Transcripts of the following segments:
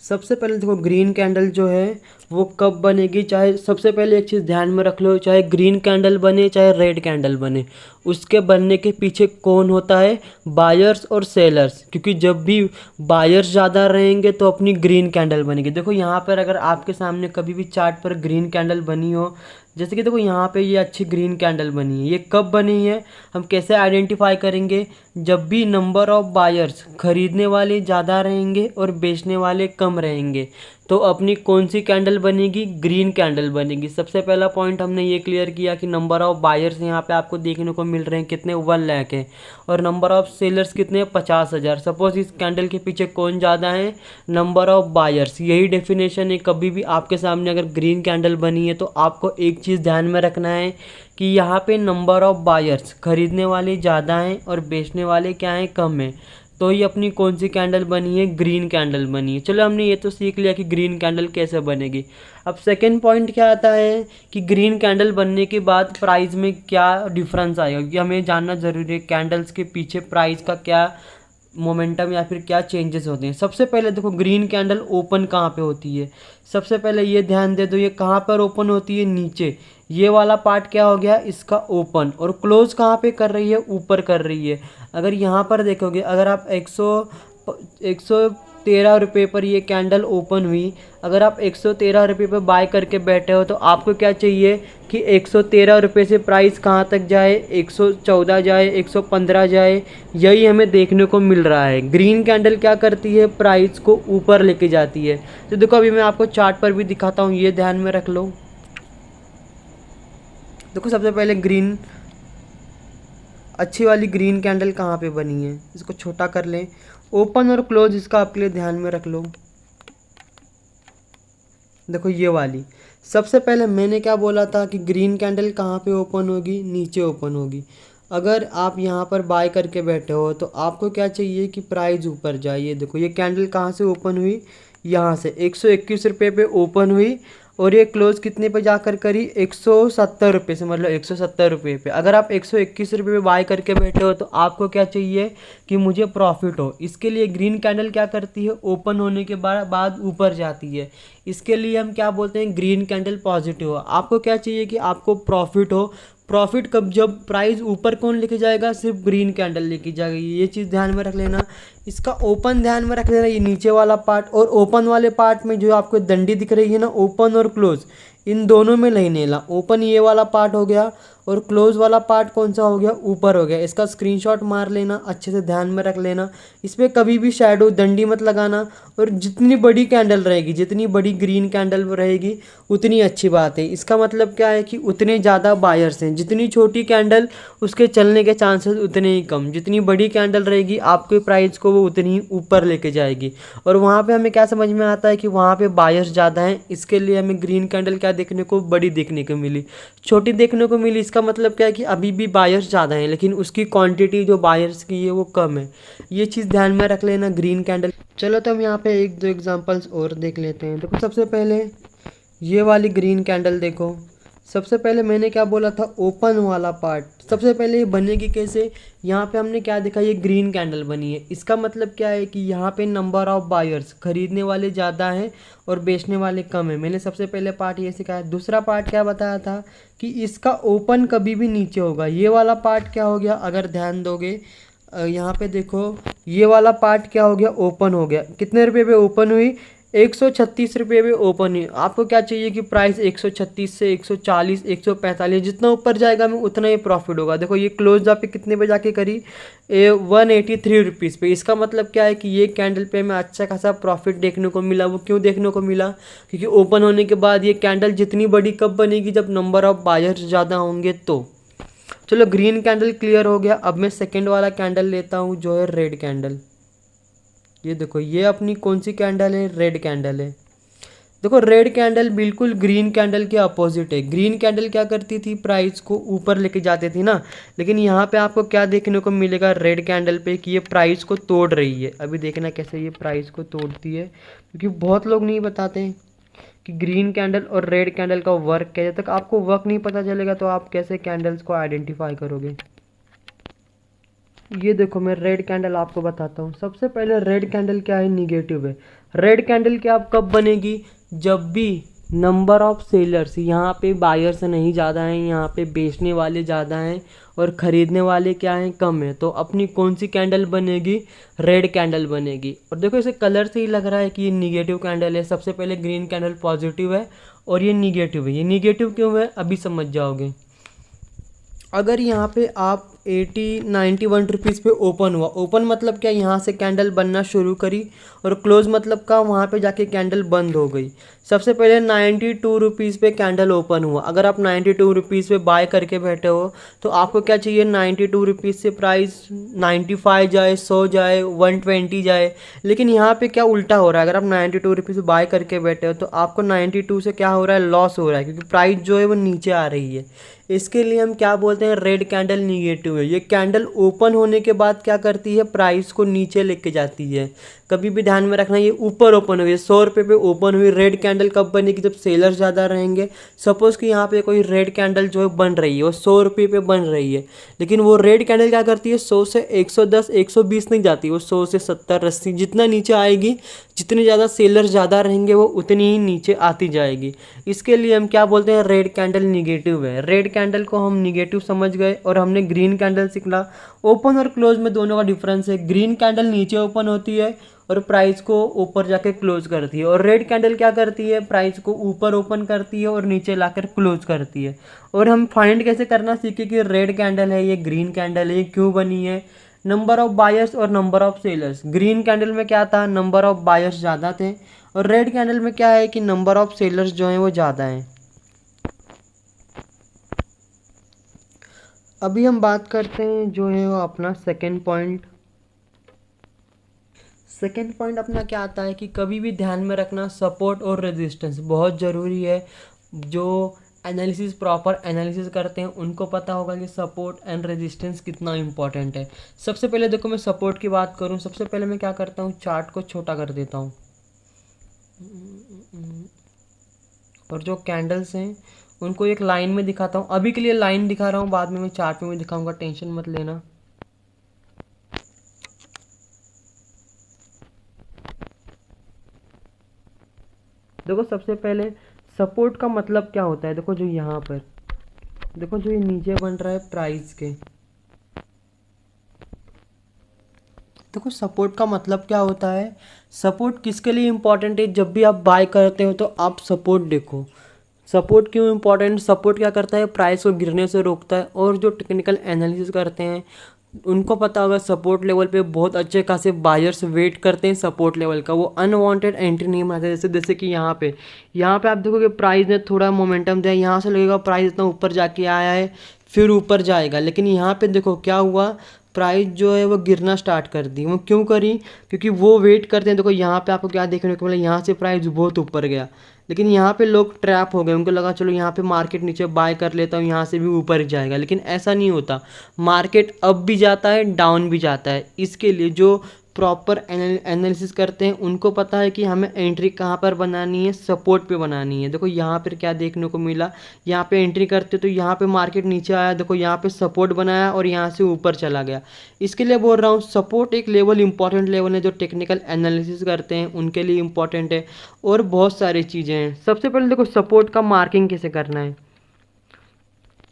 सबसे पहले देखो ग्रीन कैंडल जो है वो कब बनेगी, चाहे सबसे पहले एक चीज़ ध्यान में रख लो, चाहे ग्रीन कैंडल बने चाहे रेड कैंडल बने, उसके बनने के पीछे कौन होता है, बायर्स और सेलर्स। क्योंकि जब भी बायर्स ज़्यादा रहेंगे तो अपनी ग्रीन कैंडल बनेगी। देखो यहाँ पर अगर आपके सामने कभी भी चार्ट पर ग्रीन कैंडल बनी हो, जैसे कि देखो यहाँ पे ये अच्छी ग्रीन कैंडल बनी है, ये कब बनी है, हम कैसे आइडेंटिफाई करेंगे, जब भी नंबर ऑफ बायर्स खरीदने वाले ज़्यादा रहेंगे और बेचने वाले कम रहेंगे तो अपनी कौन सी कैंडल बनेगी, ग्रीन कैंडल बनेगी। सबसे पहला पॉइंट हमने ये क्लियर किया कि नंबर ऑफ बायर्स यहाँ पे आपको देखने को मिल रहे हैं कितने, 1 लाख है, और नंबर ऑफ सेलर्स कितने, 50,000। सपोज इस कैंडल के पीछे कौन ज़्यादा है, नंबर ऑफ बायर्स। यही डेफिनेशन है। कभी भी आपके सामने अगर ग्रीन कैंडल बनी है तो आपको एक चीज़ ध्यान में रखना है कि यहाँ पे नंबर ऑफ बायर्स खरीदने वाले ज़्यादा हैं और बेचने वाले क्या हैं, कम हैं। तो ये अपनी कौन सी कैंडल बनी है, ग्रीन कैंडल बनी है। चलो हमने ये तो सीख लिया कि ग्रीन कैंडल कैसे बनेगी। अब सेकंड पॉइंट क्या आता है कि ग्रीन कैंडल बनने के बाद प्राइस में क्या डिफरेंस आएगा, क्योंकि हमें जानना ज़रूरी है कैंडल्स के पीछे प्राइस का क्या मोमेंटम या फिर क्या चेंजेस होते हैं। सबसे पहले देखो ग्रीन कैंडल ओपन कहाँ पे होती है, सबसे पहले ये ध्यान दे दो, ये कहाँ पर ओपन होती है, नीचे। ये वाला पार्ट क्या हो गया इसका ओपन, और क्लोज कहाँ पे कर रही है, ऊपर कर रही है। अगर यहाँ पर देखोगे, अगर आप 113 रुपये पर ये कैंडल ओपन हुई, अगर आप 113 रुपये पर बाय करके बैठे हो तो आपको क्या चाहिए कि 113 रुपये से प्राइस कहाँ तक जाए, 114 जाए, 115 जाए। यही हमें देखने को मिल रहा है। ग्रीन कैंडल क्या करती है, प्राइस को ऊपर लेके जाती है। तो देखो अभी मैं आपको चार्ट पर भी दिखाता हूँ, ये ध्यान में रख लो। देखो सबसे पहले ग्रीन, अच्छी वाली ग्रीन कैंडल कहाँ पे बनी है, इसको छोटा कर लें। ओपन और क्लोज इसका आपके लिए ध्यान में रख लो। देखो ये वाली, सबसे पहले मैंने क्या बोला था कि ग्रीन कैंडल कहाँ पे ओपन होगी, नीचे ओपन होगी। अगर आप यहाँ पर बाय करके बैठे हो तो आपको क्या चाहिए कि प्राइस ऊपर जाए। ये देखो ये कैंडल कहाँ से ओपन हुई, यहाँ से 121 रुपये पे ओपन हुई, और ये क्लोज कितने पे जाकर करी, 170 रुपये से, मतलब 170 रुपये पे। अगर आप 121 रुपये पे बाय करके बैठे हो तो आपको क्या चाहिए कि मुझे प्रॉफिट हो। इसके लिए ग्रीन कैंडल क्या करती है, ओपन होने के बाद ऊपर जाती है। इसके लिए हम क्या बोलते हैं, ग्रीन कैंडल पॉजिटिव हो। आपको क्या चाहिए कि आपको प्रॉफिट हो। प्रॉफिट कब, जब प्राइस ऊपर कौन लेके जाएगा, सिर्फ ग्रीन कैंडल लेके जाएगी। ये चीज़ ध्यान में रख लेना। इसका ओपन ध्यान में रख लेना, ये नीचे वाला पार्ट, और ओपन वाले पार्ट में जो आपको डंडी दिख रही है ना, ओपन और क्लोज, इन दोनों में नहीं लेना। ओपन ये वाला पार्ट हो गया और क्लोज वाला पार्ट कौन सा हो गया, ऊपर हो गया। इसका स्क्रीनशॉट मार लेना, अच्छे से ध्यान में रख लेना। इस पर कभी भी शैडो डंडी मत लगाना। और जितनी बड़ी कैंडल रहेगी, जितनी बड़ी ग्रीन कैंडल रहेगी उतनी अच्छी बात है। इसका मतलब क्या है कि उतने ज़्यादा बायर्स हैं। जितनी छोटी कैंडल उसके चलने के चांसेस उतने ही कम। जितनी बड़ी कैंडल रहेगी आपके प्राइस को वो उतनी ही ऊपर लेके जाएगी। और वहाँ पे हमें क्या समझ में आता है कि वहाँ पे बायर्स ज़्यादा हैं, इसके लिए हमें ग्रीन कैंडल क्या देखने को, बड़ी देखने को मिली, छोटी देखने को मिली। इसका मतलब क्या है कि अभी भी बायर्स ज़्यादा हैं लेकिन उसकी क्वांटिटी जो बायर्स की है वो कम है। ये चीज़ ध्यान में रख लेना ग्रीन कैंडल। चलो तो हम यहाँ पे एक दो एग्जांपल्स और देख लेते हैं। देखो सबसे पहले ये वाली ग्रीन कैंडल देखो। सबसे पहले मैंने क्या बोला था, ओपन वाला पार्ट। सबसे पहले ये बनेगी कैसे, यहाँ पे हमने क्या देखा, ये ग्रीन कैंडल बनी है। इसका मतलब क्या है कि यहाँ पे नंबर ऑफ बायर्स, खरीदने वाले ज़्यादा हैं और बेचने वाले कम है। मैंने सबसे पहले पार्ट ये सिखाया। दूसरा पार्ट क्या बताया था कि इसका ओपन कभी भी नीचे होगा। ये वाला पार्ट क्या हो गया, अगर ध्यान दोगे यहाँ पे देखो, ये वाला पार्ट क्या हो गया, ओपन हो गया। कितने रुपए पे ओपन हुई, 136 रुपये पे ओपन हुई। आपको क्या चाहिए कि प्राइस 136 से 140, 145, जितना ऊपर जाएगा हमें उतना ही प्रॉफिट होगा। देखो ये क्लोज पे कितने पे जाके करी, 183 रुपीज़ पे। इसका मतलब क्या है कि ये कैंडल पे हमें अच्छा खासा प्रॉफिट देखने को मिला। वो क्यों देखने को मिला, क्योंकि ओपन होने के बाद ये कैंडल जितनी बड़ी कब बनेगी, जब नंबर ऑफ बायर्स ज़्यादा होंगे तो। चलो ग्रीन कैंडल क्लियर हो गया। अब मैं सेकेंड वाला कैंडल लेता हूँ जो है रेड कैंडल। ये देखो ये अपनी कौन सी कैंडल है, रेड कैंडल है। देखो रेड कैंडल बिल्कुल ग्रीन कैंडल के अपोजिट है। ग्रीन कैंडल क्या करती थी, प्राइस को ऊपर लेके जाती थी ना, लेकिन यहाँ पे आपको क्या देखने को मिलेगा रेड कैंडल पे कि ये प्राइस को तोड़ रही है। अभी देखना कैसे ये प्राइस को तोड़ती है, क्योंकि बहुत लोग नहीं बताते हैं कि ग्रीन कैंडल और रेड कैंडल का वर्क क्या है। जब तक आपको वर्क नहीं पता चलेगा तो आप कैसे कैंडल्स को आइडेंटिफाई करोगे। ये देखो मैं रेड कैंडल आपको बताता हूँ। सबसे पहले रेड कैंडल क्या है, निगेटिव है। रेड कैंडल क्या अब कब बनेगी, जब भी नंबर ऑफ सेलर्स, यहाँ पे बायर्स नहीं ज़्यादा हैं, यहाँ पे बेचने वाले ज़्यादा हैं और ख़रीदने वाले क्या हैं, कम है। तो अपनी कौन सी कैंडल बनेगी, रेड कैंडल बनेगी। और देखो इसे कलर से ही लग रहा है कि ये निगेटिव कैंडल है। सबसे पहले ग्रीन कैंडल पॉजिटिव है और ये निगेटिव है। ये निगेटिव क्यों है अभी समझ जाओगे। अगर यहाँ पे आप 91 रुपीज़ पे ओपन हुआ, ओपन मतलब क्या, यहाँ से कैंडल बनना शुरू करी, और क्लोज मतलब का वहाँ पे जाके कैंडल बंद हो गई। सबसे पहले 92 रुपीज़ पे कैंडल ओपन हुआ। अगर आप 92 रुपीज़ पे बाय करके बैठे हो तो आपको क्या चाहिए, 92 रुपीज़ से प्राइस 95 जाए, 100 जाए, 120 जाए। लेकिन यहाँ पे क्या उल्टा हो रहा है, अगर आप 92 रुपीज़ बाय करके बैठे हो तो आपको 92 से क्या हो रहा है, लॉस हो रहा है, क्योंकि प्राइस जो है वो नीचे आ रही है। इसके लिए हम क्या बोलते हैं, रेड कैंडल निगेटिव है। ये कैंडल ओपन होने के बाद क्या करती है, प्राइस को नीचे लेके जाती है। कभी भी ध्यान में रखना, ये ऊपर ओपन हुई है, 100 रुपये पे ओपन हुई। रेड कैंडल कब बनेगी, जब सेलर ज़्यादा रहेंगे। सपोज़ कि यहाँ पे कोई रेड कैंडल जो है बन रही है, वो 100 रुपये पे बन रही है, लेकिन वो रेड कैंडल क्या करती है, 100 से 110 120 नहीं जाती, वो 100 से 70 80 जितना नीचे आएगी, जितने ज़्यादा सेलर ज़्यादा रहेंगे वो उतनी ही नीचे आती जाएगी। इसके लिए हम क्या बोलते हैं, रेड कैंडल निगेटिव है। रेड कैंडल को हम निगेटिव समझ गए और हमने ग्रीन कैंडल सीखा। ओपन और क्लोज में दोनों का डिफरेंस है। ग्रीन कैंडल नीचे ओपन होती है और प्राइस को ऊपर जाके क्लोज करती है, और रेड कैंडल क्या करती है, प्राइस को ऊपर ओपन करती है और नीचे लाकर क्लोज करती है। और हम फाइंड कैसे करना सीखे कि रेड कैंडल है, ये ग्रीन कैंडल है, ये क्यों बनी है। नंबर ऑफ बायर्स और number of sellers, green candle में क्या था, नंबर ऑफ बायर्स ज़्यादा थे, और रेड कैंडल में क्या है कि नंबर ऑफ सेलर्स जो हैं वो ज़्यादा हैं। अभी हम बात करते हैं जो है वो अपना सेकेंड पॉइंट। सेकेंड पॉइंट अपना क्या आता है कि कभी भी ध्यान में रखना, सपोर्ट और रेजिस्टेंस बहुत ज़रूरी है। जो एनालिसिस, प्रॉपर एनालिसिस करते हैं उनको पता होगा कि सपोर्ट एंड रेजिस्टेंस कितना इंपॉर्टेंट है। सबसे पहले देखो, मैं सपोर्ट की बात करूं, सबसे पहले मैं क्या करता हूं, चार्ट को छोटा कर देता हूं, और जो कैंडल्स हैं उनको एक लाइन में दिखाता हूं। अभी के लिए लाइन दिखा रहा हूं, बाद में मैं चार्ट में दिखाऊंगा, टेंशन मत लेना। देखो सबसे पहले सपोर्ट का मतलब क्या होता है, देखो जो यहाँ पर, देखो जो ये नीचे बन रहा है प्राइस के, देखो सपोर्ट का मतलब क्या होता है। सपोर्ट किसके लिए इम्पोर्टेंट है, जब भी आप बाय करते हो तो आप सपोर्ट देखो। सपोर्ट क्यों इम्पोर्टेंट, सपोर्ट क्या करता है, प्राइस को गिरने से रोकता है। और जो टेक्निकल एनालिसिस करते हैं उनको पता होगा सपोर्ट लेवल पे बहुत अच्छे खासे बायर्स वेट करते हैं सपोर्ट लेवल का, वो अनवांटेड एंट्री नहीं मारते। जैसे कि यहाँ पे आप देखोगे प्राइस ने थोड़ा मोमेंटम दिया, यहाँ से लगेगा प्राइस इतना ऊपर जाके आया है, फिर ऊपर जाएगा। लेकिन यहाँ पे देखो क्या हुआ, प्राइस जो है वो गिरना स्टार्ट कर दी। वो क्यों करी, क्योंकि वो वेट करते हैं। देखो यहाँ पे आपको क्या देखने को मिला, यहाँ से प्राइस बहुत ऊपर गया, लेकिन यहाँ पे लोग ट्रैप हो गए, उनको लगा चलो यहाँ पे मार्केट नीचे बाय कर लेता हूँ, यहाँ से भी ऊपर जाएगा। लेकिन ऐसा नहीं होता, मार्केट अप भी जाता है, डाउन भी जाता है। इसके लिए जो प्रॉपर एनालिसिस करते हैं उनको पता है कि हमें एंट्री कहाँ पर बनानी है, सपोर्ट पे बनानी है। देखो यहाँ पर क्या देखने को मिला, यहाँ पे एंट्री करते तो यहाँ पे मार्केट नीचे आया, देखो यहाँ पे सपोर्ट बनाया और यहाँ से ऊपर चला गया। इसके लिए बोल रहा हूँ सपोर्ट एक लेवल इंपॉर्टेंट लेवल है, जो टेक्निकल एनालिसिस करते हैं उनके लिए इंपॉर्टेंट है। और बहुत सारी चीज़ें हैं। सबसे पहले देखो सपोर्ट का मार्किंग कैसे करना है।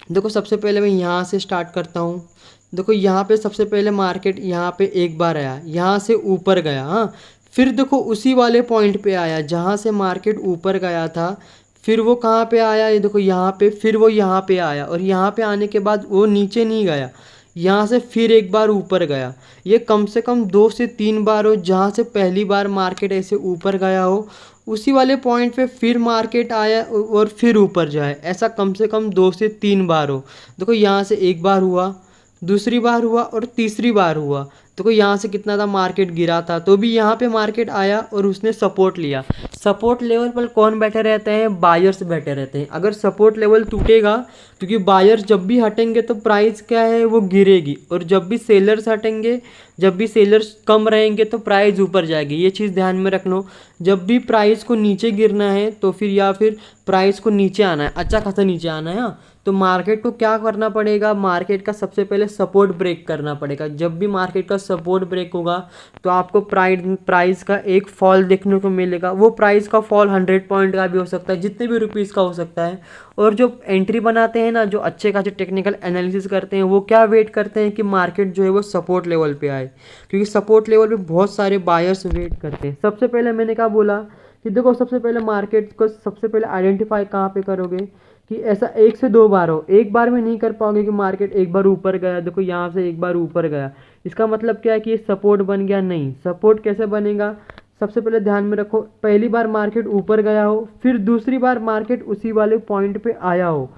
देखो सबसे पहले मैं यहाँ से स्टार्ट करता हूँ। देखो यहाँ पे सबसे पहले मार्केट यहाँ पे एक बार आया, यहाँ से ऊपर गया, हाँ, फिर देखो उसी वाले पॉइंट पे आया जहाँ से मार्केट ऊपर गया था, फिर वो कहाँ पे आया, ये देखो यहाँ पे, फिर वो यहाँ पे आया, और यहाँ पे आने के बाद वो नीचे नहीं गया, यहाँ से फिर एक बार ऊपर गया। ये कम से कम 2 से 3 बार हो, जहाँ से पहली बार मार्केट ऐसे ऊपर गया हो, उसी वाले पॉइंट पे फिर मार्केट आया और फिर ऊपर जाए। ऐसा कम से कम 2 से 3 बार हो। देखो यहाँ से एक बार हुआ, दूसरी बार हुआ और तीसरी बार हुआ। देखो यहाँ से कितना था, मार्केट गिरा था तो भी यहाँ पे मार्केट आया और उसने सपोर्ट लिया। सपोर्ट लेवल पर कौन बैठे रहते हैं, बायर्स बैठे रहते हैं। अगर सपोर्ट लेवल टूटेगा, क्योंकि बायर्स जब भी हटेंगे तो प्राइस क्या है वो गिरेगी, और जब भी सेलर्स हटेंगे जब भी सेलर्स कम रहेंगे तो प्राइस ऊपर जाएगी, ये चीज़ ध्यान में रखना। जब भी प्राइस को नीचे गिरना है तो फिर या फिर प्राइस को नीचे आना है, अच्छा खासा नीचे आना है, हाँ, तो मार्केट को क्या करना पड़ेगा, मार्केट का सबसे पहले सपोर्ट ब्रेक करना पड़ेगा। जब भी मार्केट का सपोर्ट ब्रेक होगा तो आपको प्राइस का एक फॉल देखने को मिलेगा। वो प्राइस का फॉल 100 पॉइंट का भी हो सकता है, जितने भी रुपीज़ का हो सकता है। और जो एंट्री बनाते हैं ना, जो अच्छे खासे टेक्निकल एनालिसिस करते हैं, वो क्या वेट करते हैं कि मार्केट जो है वो सपोर्ट लेवल पे आए, क्योंकि सपोर्ट लेवल पे बहुत सारे बायर्स वेट करते हैं। सबसे पहले मैंने क्या बोला कि देखो, सबसे पहले मार्केट को सबसे पहले आइडेंटिफाई कहाँ पे करोगे कि ऐसा 1 से 2 बार हो। एक बार में नहीं कर पाओगे कि मार्केट एक बार ऊपर गया, देखो यहाँ से एक बार ऊपर गया, इसका मतलब क्या है कि ये सपोर्ट बन गया? नहीं। सपोर्ट कैसे बनेगा, सबसे पहले ध्यान में रखो, पहली बार मार्केट ऊपर गया हो, फिर दूसरी बार मार्केट उसी वाले पॉइंट पे आया हो।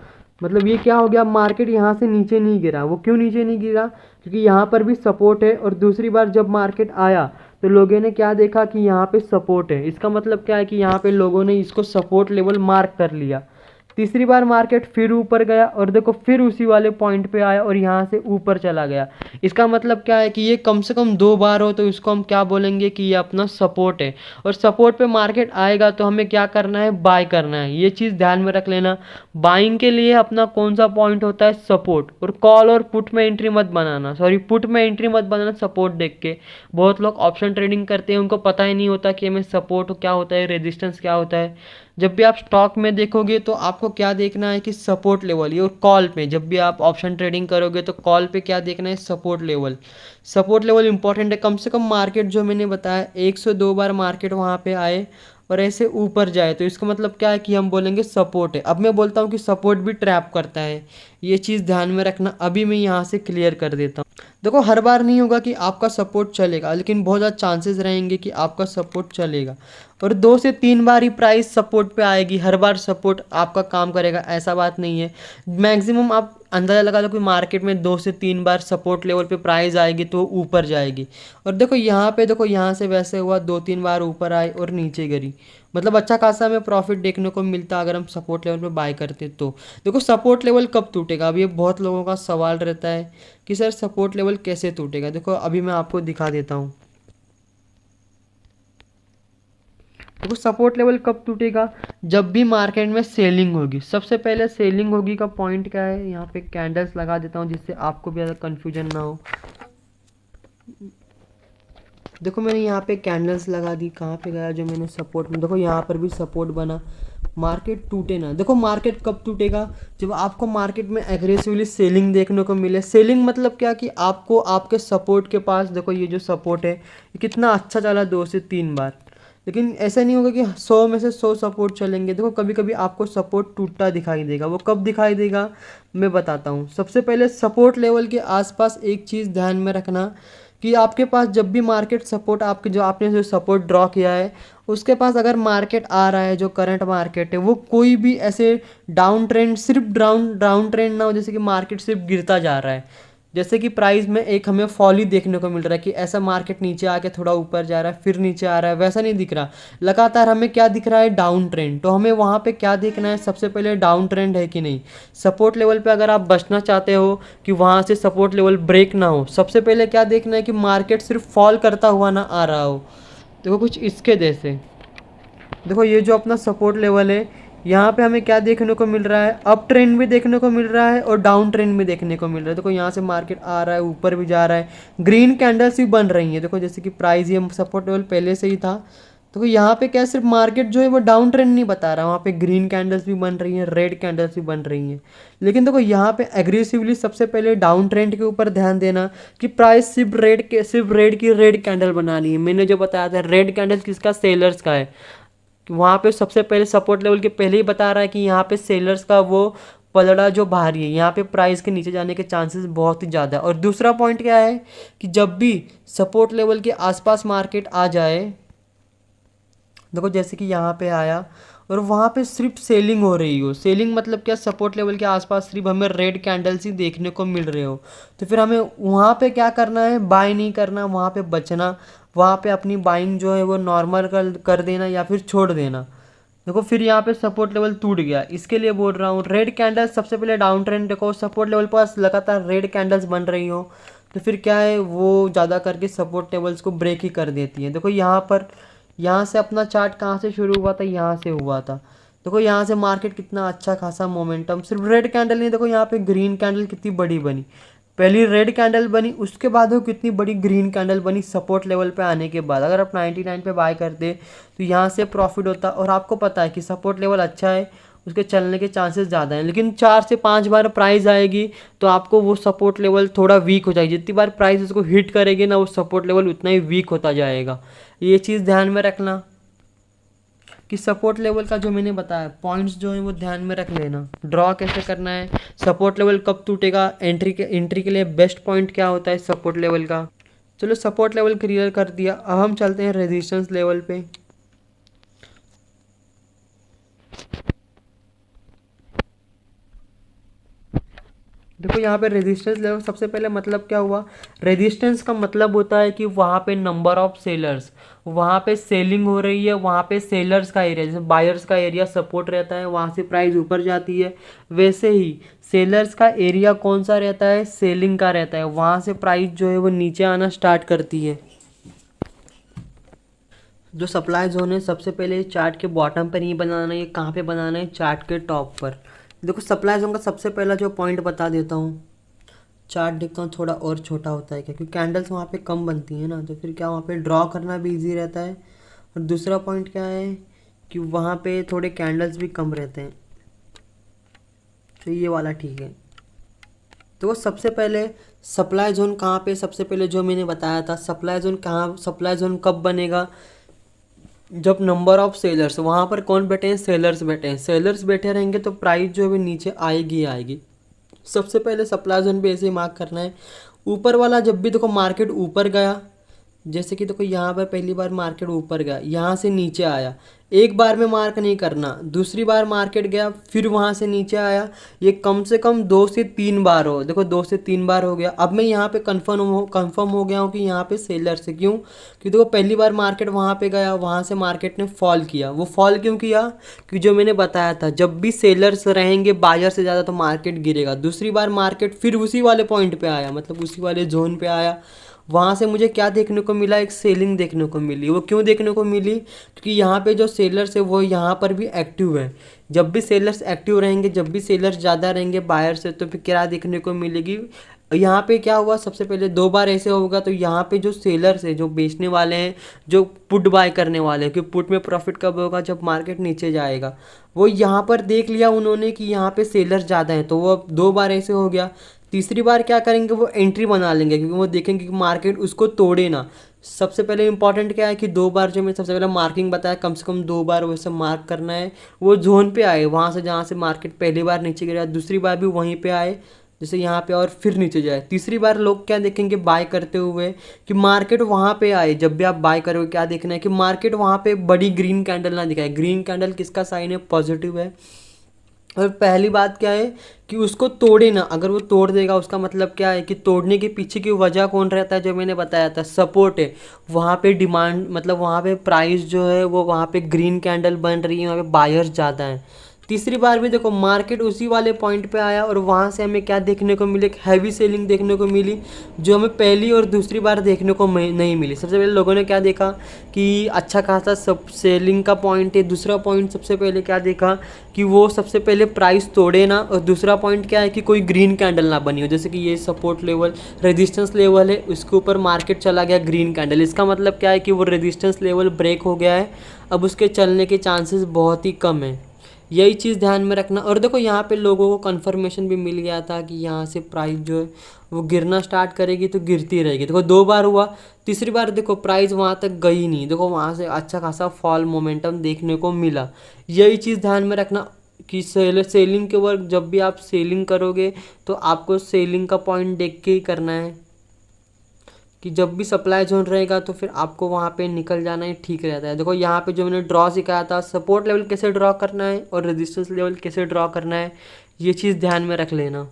मतलब ये क्या हो गया, मार्केट यहाँ से नीचे नहीं गिरा। वो क्यों नीचे नहीं गिरा, क्योंकि यहाँ पर भी सपोर्ट है, और दूसरी बार जब मार्केट आया तो लोगों ने क्या देखा कि यहाँ पे सपोर्ट है। इसका मतलब क्या है कि यहाँ पे लोगों ने इसको सपोर्ट लेवल मार्क कर लिया। तीसरी बार मार्केट फिर ऊपर गया और देखो फिर उसी वाले पॉइंट पे आया और यहाँ से ऊपर चला गया। इसका मतलब क्या है कि ये कम से कम 2 बार हो तो इसको हम क्या बोलेंगे कि ये अपना सपोर्ट है। और सपोर्ट पे मार्केट आएगा तो हमें क्या करना है, बाय करना है। ये चीज़ ध्यान में रख लेना। बाइंग के लिए अपना कौन सा पॉइंट होता है, सपोर्ट। और कॉल और पुट में एंट्री मत बनाना, सॉरी पुट में एंट्री मत बनाना सपोर्ट देख के। बहुत लोग ऑप्शन ट्रेडिंग करते हैं, उनको पता ही नहीं होता कि हमें सपोर्ट क्या होता है, रेजिस्टेंस क्या होता है। जब भी आप स्टॉक में देखोगे तो आपको क्या देखना है कि सपोर्ट लेवल। ये और कॉल पे जब भी आप ऑप्शन ट्रेडिंग करोगे तो कॉल पे क्या देखना है, support level. Support level important है। कम से कम मार्केट जो मैंने बताया 1 से 2 बार मार्केट वहाँ पे आए और ऐसे ऊपर जाए तो इसका मतलब क्या है कि हम बोलेंगे सपोर्ट है। अब मैं बोलता हूँ कि सपोर्ट भी ट्रैप करता है, ये चीज़ ध्यान में रखना। अभी मैं यहाँ से क्लियर कर देता हूँ। देखो, हर बार नहीं होगा कि आपका सपोर्ट चलेगा, लेकिन बहुत ज़्यादा चांसेस रहेंगे कि आपका सपोर्ट चलेगा। और 2 से 3 बार ही प्राइस सपोर्ट पे आएगी, हर बार सपोर्ट आपका काम करेगा ऐसा बात नहीं है। मैक्सिमम आप अंदाज़ा लगा लो कि मार्केट में 2 से 3 बार सपोर्ट लेवल पे प्राइस आएगी तो ऊपर जाएगी। और देखो यहाँ पे, देखो यहाँ से वैसे हुआ, 2-3 बार ऊपर आए और नीचे गिरी। मतलब अच्छा खासा हमें प्रॉफिट देखने को मिलता अगर हम सपोर्ट लेवल पे बाय करते तो। देखो सपोर्ट लेवल कब टूटेगा, अभी ये बहुत लोगों का सवाल रहता है कि सर सपोर्ट लेवल कैसे टूटेगा। देखो अभी मैं आपको दिखा देता हूँ। देखो सपोर्ट लेवल कब टूटेगा, जब भी मार्केट में सेलिंग होगी। सबसे पहले सेलिंग होगी का पॉइंट क्या है, यहाँ पे कैंडल्स लगा देता हूँ जिससे आपको भी ज़्यादा कन्फ्यूजन ना हो। देखो मैंने यहाँ पे कैंडल्स लगा दी, कहाँ पे गया जो मैंने सपोर्ट में, देखो यहाँ पर भी सपोर्ट बना। मार्केट टूटे ना, देखो मार्केट कब टूटेगा, जब आपको मार्केट में एग्रेसिवली सेलिंग देखने को मिले। सेलिंग मतलब क्या कि आपको आपके सपोर्ट के पास, देखो ये जो सपोर्ट है ये कितना अच्छा चला 2 से 3 बार, लेकिन ऐसा नहीं होगा कि 100 में से 100 सपोर्ट चलेंगे। देखो कभी कभी आपको सपोर्ट टूटता दिखाई देगा। वो कब दिखाई देगा मैं बताता हूँ। सबसे पहले सपोर्ट लेवल के आसपास एक चीज़ ध्यान में रखना कि आपके पास जब भी मार्केट सपोर्ट, आपके जो आपने जो सपोर्ट ड्रॉ किया है उसके पास अगर मार्केट आ रहा है, जो करंट मार्केट है वो कोई भी ऐसे डाउन ट्रेंड, सिर्फ डाउन ट्रेंड ना हो, जैसे कि मार्केट सिर्फ गिरता जा रहा है, जैसे कि प्राइस में एक हमें फॉल ही देखने को मिल रहा है कि ऐसा मार्केट नीचे आके थोड़ा ऊपर जा रहा है फिर नीचे आ रहा है, वैसा नहीं दिख रहा। लगातार हमें क्या दिख रहा है, डाउन ट्रेंड। तो हमें वहाँ पे क्या देखना है, सबसे पहले डाउन ट्रेंड है कि नहीं। सपोर्ट लेवल पे अगर आप बचना चाहते हो कि वहाँ से सपोर्ट लेवल ब्रेक ना हो, सबसे पहले क्या देखना है कि मार्केट सिर्फ फॉल करता हुआ ना आ रहा हो। देखो कुछ इसके जैसे, देखो ये जो अपना सपोर्ट लेवल है यहाँ पे हमें क्या देखने को मिल रहा है, अप ट्रेंड भी देखने को मिल रहा है और डाउन ट्रेंड भी देखने को मिल रहा है। देखो यहाँ से मार्केट आ रहा है, ऊपर भी जा रहा है, ग्रीन कैंडल्स भी बन रही हैं। देखो जैसे कि प्राइस ये सपोर्ट लेवल पहले से ही था। तो यहाँ पे क्या सिर्फ मार्केट जो है वो डाउन ट्रेंड नहीं बता रहा, वहाँ पे ग्रीन कैंडल्स भी बन रही हैं, रेड कैंडल्स भी बन रही हैं। लेकिन देखो यहाँ पे एग्रेसिवली सबसे पहले डाउन ट्रेंड के ऊपर ध्यान देना कि प्राइस सिर्फ रेड की रेड कैंडल बना ली है। मैंने जो बताया था रेड कैंडल किसका, सेलर्स का है। वहाँ पे सबसे पहले सपोर्ट लेवल के पहले ही बता रहा है कि यहाँ पे सेलर्स का वो पलड़ा जो भारी है, यहाँ पे प्राइस के नीचे जाने के चांसेस बहुत ही ज़्यादा है। और दूसरा पॉइंट क्या है कि जब भी सपोर्ट लेवल के आसपास मार्केट आ जाए, देखो जैसे कि यहाँ पे आया और वहाँ पे सिर्फ सेलिंग हो रही हो, सेलिंग मतलब क्या, सपोर्ट लेवल के आसपास सिर्फ हमें रेड कैंडल्स ही देखने को मिल रहे हो, तो फिर हमें वहाँ पे क्या करना है, बाय नहीं करना, वहाँ पे बचना। वहाँ पे अपनी बाइंग जो है वो नॉर्मल कर देना या फिर छोड़ देना। देखो फिर यहाँ पे सपोर्ट लेवल टूट गया, इसके लिए बोल रहा हूँ रेड कैंडल सबसे पहले डाउन ट्रेंड, देखो सपोर्ट लेवल पास लगातार रेड कैंडल्स बन रही हो तो फिर क्या है वो ज़्यादा करके सपोर्ट लेवल्स को ब्रेक ही कर देती है। देखो यहाँ पर, यहाँ से अपना चार्ट कहाँ से शुरू हुआ था, यहाँ से हुआ था। देखो यहाँ से मार्केट कितना अच्छा खासा मोमेंटम, सिर्फ रेड कैंडल नहीं, देखो यहाँ पे ग्रीन कैंडल कितनी बड़ी बनी, पहली रेड कैंडल बनी उसके बाद वो कितनी बड़ी ग्रीन कैंडल बनी सपोर्ट लेवल पे आने के बाद। अगर आप 99 पे बाय करते तो यहाँ से प्रॉफिट होता, और आपको पता है कि सपोर्ट लेवल अच्छा है, उसके चलने के चांसेस ज़्यादा हैं, लेकिन 4 से 5 बार प्राइस आएगी तो आपको वो सपोर्ट लेवल थोड़ा वीक हो जाएगी, जितनी बार प्राइस उसको हिट करेगी ना वो सपोर्ट लेवल उतना ही वीक होता जाएगा। ये चीज़ ध्यान में रखना कि सपोर्ट लेवल का जो मैंने बताया पॉइंट्स जो है वो ध्यान में रख लेना। ड्रॉ कैसे करना है, सपोर्ट लेवल कब टूटेगा, एंट्री के लिए बेस्ट पॉइंट क्या होता है सपोर्ट लेवल का। चलो सपोर्ट लेवल क्लियर कर दिया, अब हम चलते हैं रेजिस्टेंस लेवल पे। देखो यहाँ पे रेजिस्टेंस लेवल सबसे पहले मतलब क्या हुआ, रेजिस्टेंस का मतलब होता है कि वहाँ पे नंबर ऑफ सेलर्स, वहाँ पे सेलिंग हो रही है, वहाँ पे सेलर्स का एरिया, जैसे बायर्स का एरिया सपोर्ट रहता है वहाँ से प्राइस ऊपर जाती है, वैसे ही सेलर्स का एरिया कौन सा रहता है, सेलिंग का रहता है, वहाँ से प्राइस जो है वो नीचे आना स्टार्ट करती है। जो सप्लाई जोन है सबसे पहले चार्ट के बॉटम पर नहीं बनाना है, ये कहाँ पे बनाना है, चार्ट के टॉप पर। देखो सप्लाई जोन का सबसे पहला जो पॉइंट बता देता हूँ, चार्ट देखता हूँ थोड़ा और छोटा होता है क्या, क्योंकि कैंडल्स वहाँ पे कम बनती हैं ना, तो फिर क्या वहाँ पे ड्रॉ करना भी इजी रहता है। और दूसरा पॉइंट क्या है कि वहाँ पे थोड़े कैंडल्स भी कम रहते हैं, तो ये वाला ठीक है। तो वो सबसे पहले सप्लाई जोन कहाँ पे, सबसे पहले जो मैंने बताया था सप्लाई जोन कहाँ, सप्लाई जोन कब बनेगा, जब नंबर ऑफ सेलर्स, वहाँ पर कौन बैठे हैं, सेलर्स बैठे हैं, सेलर्स बैठे रहेंगे तो प्राइस जो है नीचे आएगी आएगी। सबसे पहले सप्लाई जोन पे ऐसे ही मार्क करना है। ऊपर वाला जब भी देखो मार्केट ऊपर गया, जैसे कि देखो यहाँ पर पहली बार मार्केट ऊपर गया, यहाँ से नीचे आया, एक बार में मार्क नहीं करना, दूसरी बार मार्केट गया फिर वहाँ से नीचे आया, ये कम से कम 2 से 3 बार हो। देखो 2 से 3 बार हो गया। अब मैं यहाँ पे कंफर्म हो गया हूँ कि यहाँ पे सेलर से, क्यों, क्योंकि देखो पहली बार मार्केट वहाँ पे गया, वहाँ से मार्केट ने फॉल किया, वो फॉल क्यों किया, कि जो मैंने बताया था जब भी सेलर्स रहेंगे बायर से ज़्यादा तो मार्केट गिरेगा। दूसरी बार मार्केट फिर उसी वाले पॉइंट पे आया, मतलब उसी वाले जोन पे आया, वहाँ से मुझे क्या देखने को मिला, एक सेलिंग देखने को मिली। वो क्यों देखने को मिली, क्योंकि यहाँ पे जो सेलर्स है वो यहाँ पर भी एक्टिव है। जब भी सेलर्स एक्टिव रहेंगे, जब भी सेलर्स ज़्यादा रहेंगे बायर से, तो फिर क्या देखने को मिलेगी, यहाँ पे क्या हुआ, सबसे पहले 2 बार ऐसे होगा तो यहाँ पे जो सेलर्स है, जो बेचने वाले हैं, जो पुट बाय करने वाले हैं, कि पुट में प्रॉफिट कब होगा, जब मार्केट नीचे जाएगा, वो यहाँ पर देख लिया उन्होंने कि यहाँ पे सेलर्स ज़्यादा हैं, तो वो 2 बार ऐसे हो गया। तीसरी बार क्या करेंगे, वो एंट्री बना लेंगे, क्योंकि वो देखेंगे कि मार्केट उसको तोड़े ना। सबसे पहले इंपॉर्टेंट क्या है कि 2 बार जो मैं सबसे पहले मार्किंग बताया, कम से कम 2 बार वैसे मार्क करना है, वो जोन पे आए, वहाँ से जहाँ से मार्केट पहली बार नीचे गिरा, दूसरी बार भी वहीं पे आए जैसे यहाँ पे, और फिर नीचे जाए। तीसरी बार लोग क्या देखेंगे बाय करते हुए, कि मार्केट वहाँ पे आए, जब भी आप बाय करोगे क्या देखना है कि मार्केट वहाँ पे बड़ी ग्रीन कैंडल ना दिखाए। ग्रीन कैंडल किसका साइन है, पॉजिटिव है। और पहली बात क्या है कि उसको तोड़े ना, अगर वो तोड़ देगा उसका मतलब क्या है कि तोड़ने के पीछे की वजह कौन रहता है, जो मैंने बताया था सपोर्ट है, वहाँ पे डिमांड, मतलब वहाँ पे प्राइस जो है वो वहाँ पे ग्रीन कैंडल बन रही है, वहाँ पे बायर्स ज़्यादा हैं। तीसरी बार भी देखो मार्केट उसी वाले पॉइंट पे आया और वहाँ से हमें क्या देखने को मिले, एक हैवी सेलिंग देखने को मिली, जो हमें पहली और दूसरी बार देखने को नहीं मिली। सबसे पहले लोगों ने क्या देखा कि अच्छा खासा सब सेलिंग का पॉइंट है। दूसरा पॉइंट सबसे पहले क्या देखा कि वो सबसे पहले प्राइस तोड़े ना, और दूसरा पॉइंट क्या है कि कोई ग्रीन कैंडल ना बनी हो, जैसे कि ये सपोर्ट लेवल, रेजिस्टेंस लेवल है, उसके ऊपर मार्केट चला गया ग्रीन कैंडल, इसका मतलब क्या है कि वो रेजिस्टेंस लेवल ब्रेक हो गया है, अब उसके चलने के चांसेस बहुत ही कम है। यही चीज़ ध्यान में रखना। और देखो यहाँ पे लोगों को कंफर्मेशन भी मिल गया था कि यहाँ से प्राइस जो है वो गिरना स्टार्ट करेगी, तो गिरती रहेगी। देखो 2 बार हुआ, तीसरी बार देखो प्राइस वहाँ तक गई नहीं, देखो वहाँ से अच्छा खासा फॉल मोमेंटम देखने को मिला। यही चीज़ ध्यान में रखना कि सेलिंग के वर्क, जब भी आप सेलिंग करोगे तो आपको सेलिंग का पॉइंट देख के ही करना है, कि जब भी सप्लाई जोन रहेगा तो फिर आपको वहाँ पे निकल जाना ही ठीक रहता है। देखो यहाँ पे जो मैंने ड्रॉ सिखाया था, सपोर्ट लेवल कैसे ड्रॉ करना है और रेजिस्टेंस लेवल कैसे ड्रॉ करना है, ये चीज़ ध्यान में रख लेना।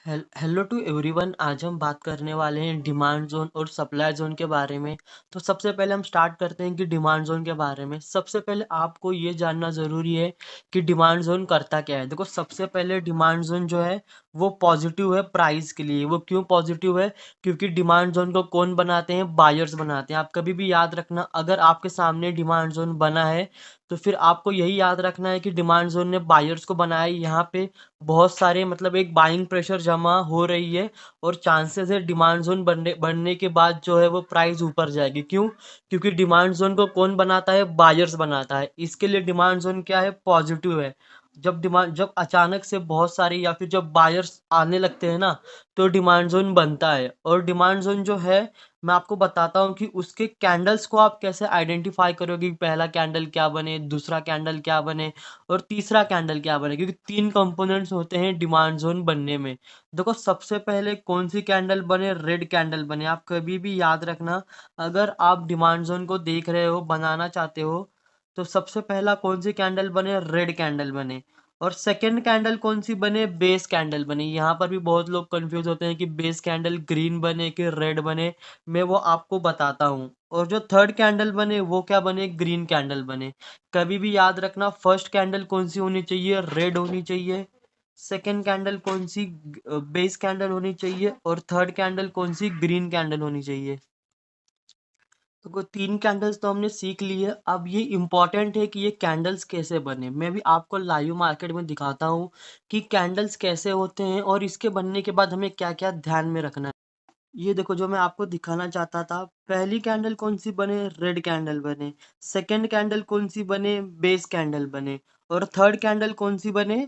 Hello to everyone. आज हम बात करने वाले हैं डिमांड जोन और सप्लाई जोन के बारे में। तो सबसे पहले हम स्टार्ट करते हैं कि डिमांड जोन के बारे में। सबसे पहले आपको ये जानना ज़रूरी है कि डिमांड जोन करता क्या है। देखो, सबसे पहले डिमांड जोन जो है वो पॉजिटिव है प्राइस के लिए। वो क्यों पॉजिटिव है? क्योंकि डिमांड जोन को कौन बनाते हैं? बायर्स बनाते हैं। आप कभी भी याद रखना, अगर आपके सामने डिमांड जोन बना है तो फिर आपको यही याद रखना है कि डिमांड जोन ने बायर्स को बनाया है। यहाँ पे बहुत सारे मतलब एक बाइंग प्रेशर जमा हो रही है और चांसेस है डिमांड जोन बनने के बाद जो है वो प्राइस ऊपर जाएगी। क्यों? क्योंकि डिमांड जोन को कौन बनाता है? बायर्स बनाता है। इसके लिए डिमांड जोन क्या है? पॉजिटिव है। जब अचानक से बहुत सारे या फिर जब बायर्स आने लगते हैं ना, तो डिमांड जोन बनता है। और डिमांड जोन जो है, मैं आपको बताता हूँ कि उसके कैंडल्स को आप कैसे आइडेंटिफाई करोगे कि पहला कैंडल क्या बने, दूसरा कैंडल क्या बने और तीसरा कैंडल क्या बने। क्योंकि तीन कंपोनेंट्स होते हैं डिमांड जोन बनने में। देखो, सबसे पहले कौन सी कैंडल बने? रेड कैंडल बने। आप कभी भी याद रखना, अगर आप डिमांड जोन को देख रहे हो, बनाना चाहते हो, तो सबसे पहला कौन सी कैंडल बने? रेड कैंडल बने। और सेकंड कैंडल कौन सी बने? बेस कैंडल बने। यहाँ पर भी बहुत लोग कंफ्यूज होते हैं कि बेस कैंडल ग्रीन बने कि रेड बने। मैं वो आपको बताता हूँ। और जो थर्ड कैंडल बने वो क्या बने? ग्रीन कैंडल बने। कभी भी याद रखना, फर्स्ट कैंडल कौन सी होनी चाहिए? रेड होनी चाहिए। सेकंड कैंडल कौन सी? बेस कैंडल होनी चाहिए। और थर्ड कैंडल कौन सी? ग्रीन कैंडल होनी चाहिए। तो वो तीन कैंडल्स तो हमने सीख ली है। अब ये इम्पोर्टेंट है कि ये कैंडल्स कैसे बने। मैं भी आपको लाइव मार्केट में दिखाता हूँ कि कैंडल्स कैसे होते हैं और इसके बनने के बाद हमें क्या क्या ध्यान में रखना है। ये देखो, जो मैं आपको दिखाना चाहता था, पहली कैंडल कौन सी बने? रेड कैंडल बने। सेकंड कैंडल कौन सी बने? बेस कैंडल बने। और थर्ड कैंडल कौन सी बने?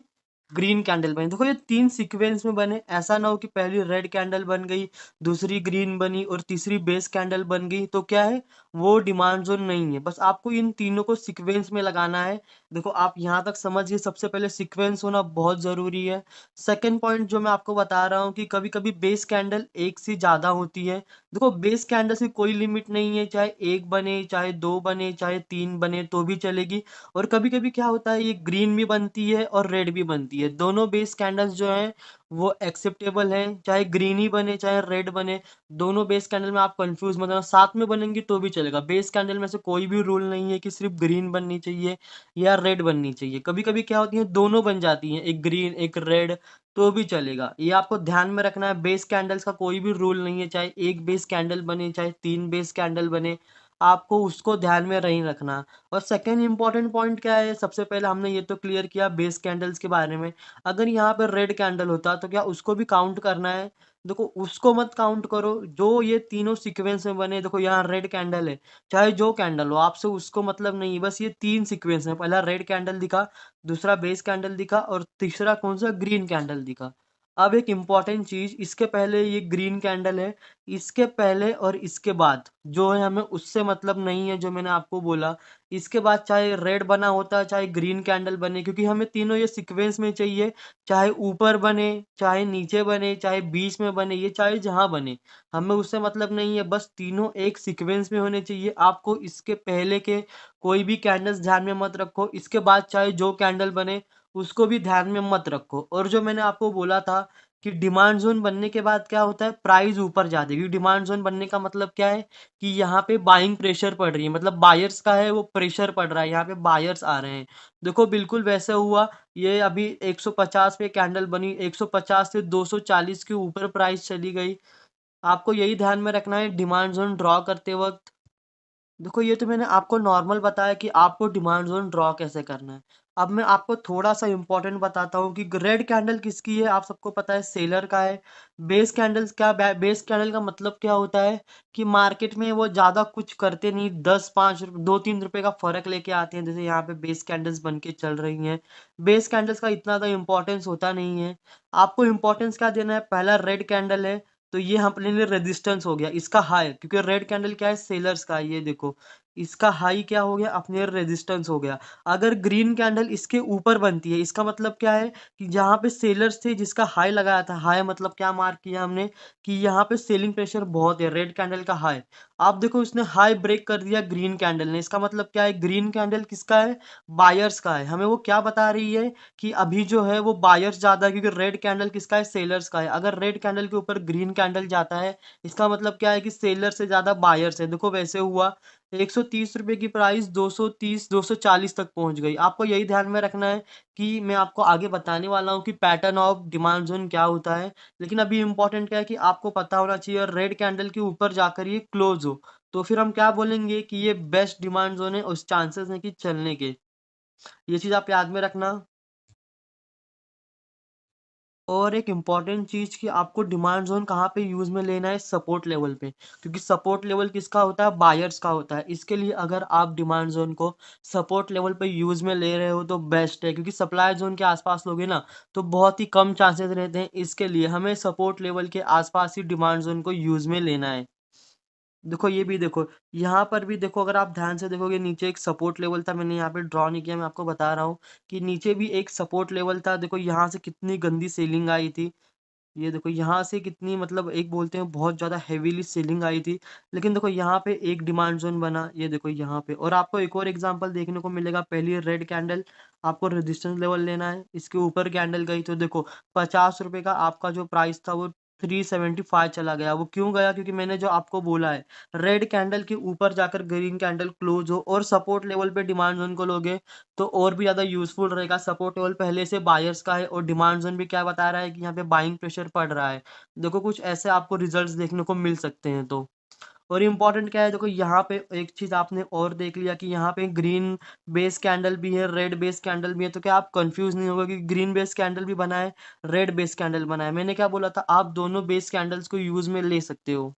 ग्रीन कैंडल बने। देखो, ये तीन सीक्वेंस में बने। ऐसा ना हो कि पहली रेड कैंडल बन गई, दूसरी ग्रीन बनी और तीसरी बेस कैंडल बन गई, तो क्या है, वो डिमांड जोन नहीं है। बस आपको इन तीनों को सीक्वेंस में लगाना है। देखो, आप यहाँ तक समझिए, सबसे पहले सीक्वेंस होना बहुत जरूरी है। सेकंड पॉइंट जो मैं आपको बता रहा हूँ कि कभी कभी बेस कैंडल एक से ज्यादा होती है। देखो, बेस कैंडल से कोई लिमिट नहीं है, चाहे एक बने, चाहे दो बने, चाहे तीन बने तो भी चलेगी। और कभी कभी क्या होता है, ये ग्रीन भी बनती है और रेड भी बनती है। दोनों बेस कैंडल्स जो हैं वो एक्सेप्टेबल हैं, चाहे ग्रीन ही बने चाहे रेड बने। दोनों बेस कैंडल में आप कंफ्यूज मत होना, साथ में बनेंगी तो भी चलेगा। बेस कैंडल में से कोई भी रूल नहीं है कि सिर्फ ग्रीन बननी चाहिए या रेड बननी चाहिए। कभी कभी क्या होती है, दोनों बन जाती हैं, एक ग्रीन एक रेड, तो भी चलेगा। ये आपको ध्यान में रखना है। बेस कैंडल्स का कोई भी रूल नहीं है, चाहे एक बेस कैंडल बने चाहे तीन बेस कैंडल बने, आपको उसको ध्यान में नहीं रखना। और सेकेंड इंपॉर्टेंट पॉइंट क्या है? सबसे पहले हमने ये तो क्लियर किया बेस कैंडल्स के बारे में। अगर यहाँ पर रेड कैंडल होता तो क्या उसको भी काउंट करना है? देखो, उसको मत काउंट करो। जो ये तीनों सीक्वेंस में बने, देखो यहाँ रेड कैंडल है, चाहे जो कैंडल हो, आपसे उसको मतलब नहीं है। बस ये तीन सीक्वेंस में, पहला रेड कैंडल दिखा, दूसरा बेस कैंडल दिखा और तीसरा कौन सा? ग्रीन कैंडल दिखा। अब एक इम्पॉर्टेंट चीज, इसके पहले ये ग्रीन कैंडल है, इसके पहले और इसके बाद जो है, हमें उससे मतलब नहीं है। जो मैंने आपको बोला, इसके बाद चाहे रेड बना होता चाहे ग्रीन कैंडल बने, क्योंकि हमें तीनों ये सीक्वेंस में चाहिए। चाहे ऊपर बने, चाहे नीचे बने, चाहे बीच में बने, ये चाहे जहां बने, हमें उससे मतलब नहीं है। बस तीनों एक सीक्वेंस में होने चाहिए। आपको इसके पहले के कोई भी कैंडल्स ध्यान में मत रखो, इसके बाद चाहे जो कैंडल बने उसको भी ध्यान में मत रखो। और जो मैंने आपको बोला था कि डिमांड जोन बनने के बाद क्या होता है, प्राइस ऊपर जाती है। क्योंकि डिमांड जोन बनने का मतलब क्या है कि यहाँ पे बाइंग प्रेशर पड़ रही है, मतलब बायर्स का है वो प्रेशर पड़ रहा है, यहाँ पे बायर्स आ रहे हैं। देखो, बिल्कुल वैसे हुआ। ये अभी 150 पे कैंडल बनी, 150 से 240 के ऊपर प्राइस चली गई। आपको यही ध्यान में रखना है डिमांड जोन ड्रॉ करते वक्त। देखो, ये तो मैंने आपको नॉर्मल बताया कि आपको डिमांड जोन ड्रॉ कैसे करना है। अब मैं आपको थोड़ा सा इंपॉर्टेंट बताता हूँ कि रेड कैंडल किसकी है। आप सबको पता है, सेलर का है। बेस कैंडल्स क्या? बेस कैंडल का मतलब क्या होता है कि मार्केट में वो ज़्यादा कुछ करते नहीं, 10 5 2 3 रुपए का फर्क लेके आते हैं। जैसे यहाँ पे बेस कैंडल्स बन के चल रही हैं। बेस कैंडल्स का इतना तो इम्पोर्टेंस होता नहीं है। आपको इम्पोर्टेंस क्या देना है? पहला रेड कैंडल है तो ये अपने लिए रेजिस्टेंस हो गया, इसका हाई, क्योंकि रेड कैंडल क्या है? सेलर्स का है। ये देखो, इसका हाई क्या हो गया, अपने रेजिस्टेंस हो गया। अगर ग्रीन कैंडल इसके ऊपर बनती है, इसका मतलब क्या है कि जहाँ पे सेलर्स थे जिसका हाई लगाया था, हाई मतलब क्या मार्क किया हमने कि यहाँ पे सेलिंग प्रेशर बहुत है, रेड कैंडल का हाई। आप देखो इसने हाई ब्रेक कर दिया ग्रीन कैंडल ने, इसका मतलब क्या है, ग्रीन कैंडल किसका है, बायर्स का है। हमें वो क्या बता रही है कि अभी जो है वो बायर्स ज्यादा है, क्योंकि रेड कैंडल किसका है, सेलर्स का है। अगर रेड कैंडल के ऊपर ग्रीन कैंडल जाता है, इसका मतलब क्या है कि सेलर से ज्यादा बायर्स है। देखो वैसे हुआ, 130 रुपए की प्राइस 230 240 तक पहुंच गई। आपको यही ध्यान में रखना है कि मैं आपको आगे बताने वाला हूँ कि पैटर्न ऑफ डिमांड जोन क्या होता है। लेकिन अभी इंपॉर्टेंट क्या है कि आपको पता होना चाहिए रेड कैंडल के ऊपर जाकर ये क्लोज हो, तो फिर हम क्या बोलेंगे कि ये बेस्ट डिमांड जोन है, उस चांसेस है कि चलने के। ये चीज आप याद में रखना। और एक इम्पॉर्टेंट चीज कि आपको डिमांड जोन कहाँ पे यूज में लेना है, सपोर्ट लेवल पे, क्योंकि सपोर्ट लेवल किसका होता है, बायर्स का होता है। इसके लिए अगर आप डिमांड जोन को सपोर्ट लेवल पे यूज में ले रहे हो तो बेस्ट है, क्योंकि सप्लाई जोन के आसपास लोगे ना तो बहुत ही कम चांसेस रहते हैं। इसके लिए हमें सपोर्ट लेवल के आसपास ही डिमांड जोन को यूज में लेना है। देखो ये भी देखो, यहाँ पर भी देखो, अगर आप ध्यान से देखोगे नीचे एक सपोर्ट लेवल था, मैंने यहाँ पे ड्रॉ नहीं किया, मैं आपको बता रहा हूँ कि नीचे भी एक सपोर्ट लेवल था। देखो यहाँ से कितनी गंदी सेलिंग आई थी, ये देखो यहाँ से कितनी, मतलब एक बोलते हैं बहुत ज़्यादा हेवीली सेलिंग आई थी। लेकिन देखो यहाँ पे एक डिमांड जोन बना, ये देखो यहाँ पे। और आपको एक और एग्जांपल देखने को मिलेगा, पहली रेड कैंडल, आपको रेजिस्टेंस लेवल लेना है, इसके ऊपर कैंडल गई तो देखो 50 रुपए का आपका जो प्राइस था वो 375 चला गया। वो क्यों गया, क्योंकि मैंने जो आपको बोला है, रेड कैंडल के ऊपर जाकर ग्रीन कैंडल क्लोज हो और सपोर्ट लेवल पे डिमांड जोन को लोगे तो और भी ज़्यादा यूज़फुल रहेगा। सपोर्ट लेवल पहले से बायर्स का है और डिमांड जोन भी क्या बता रहा है कि यहाँ पे बाइंग प्रेशर पड़ रहा है। देखो कुछ ऐसे आपको रिजल्ट्स देखने को मिल सकते हैं। तो और इम्पोर्टेंट क्या है, देखो यहाँ पे एक चीज़ आपने और देख लिया कि यहाँ पे ग्रीन बेस कैंडल भी है, रेड बेस कैंडल भी है। तो क्या आप कंफ्यूज नहीं होगा कि ग्रीन बेस कैंडल भी बना है, रेड बेस कैंडल बना है। मैंने क्या बोला था, आप दोनों बेस कैंडल्स को यूज में ले सकते हो।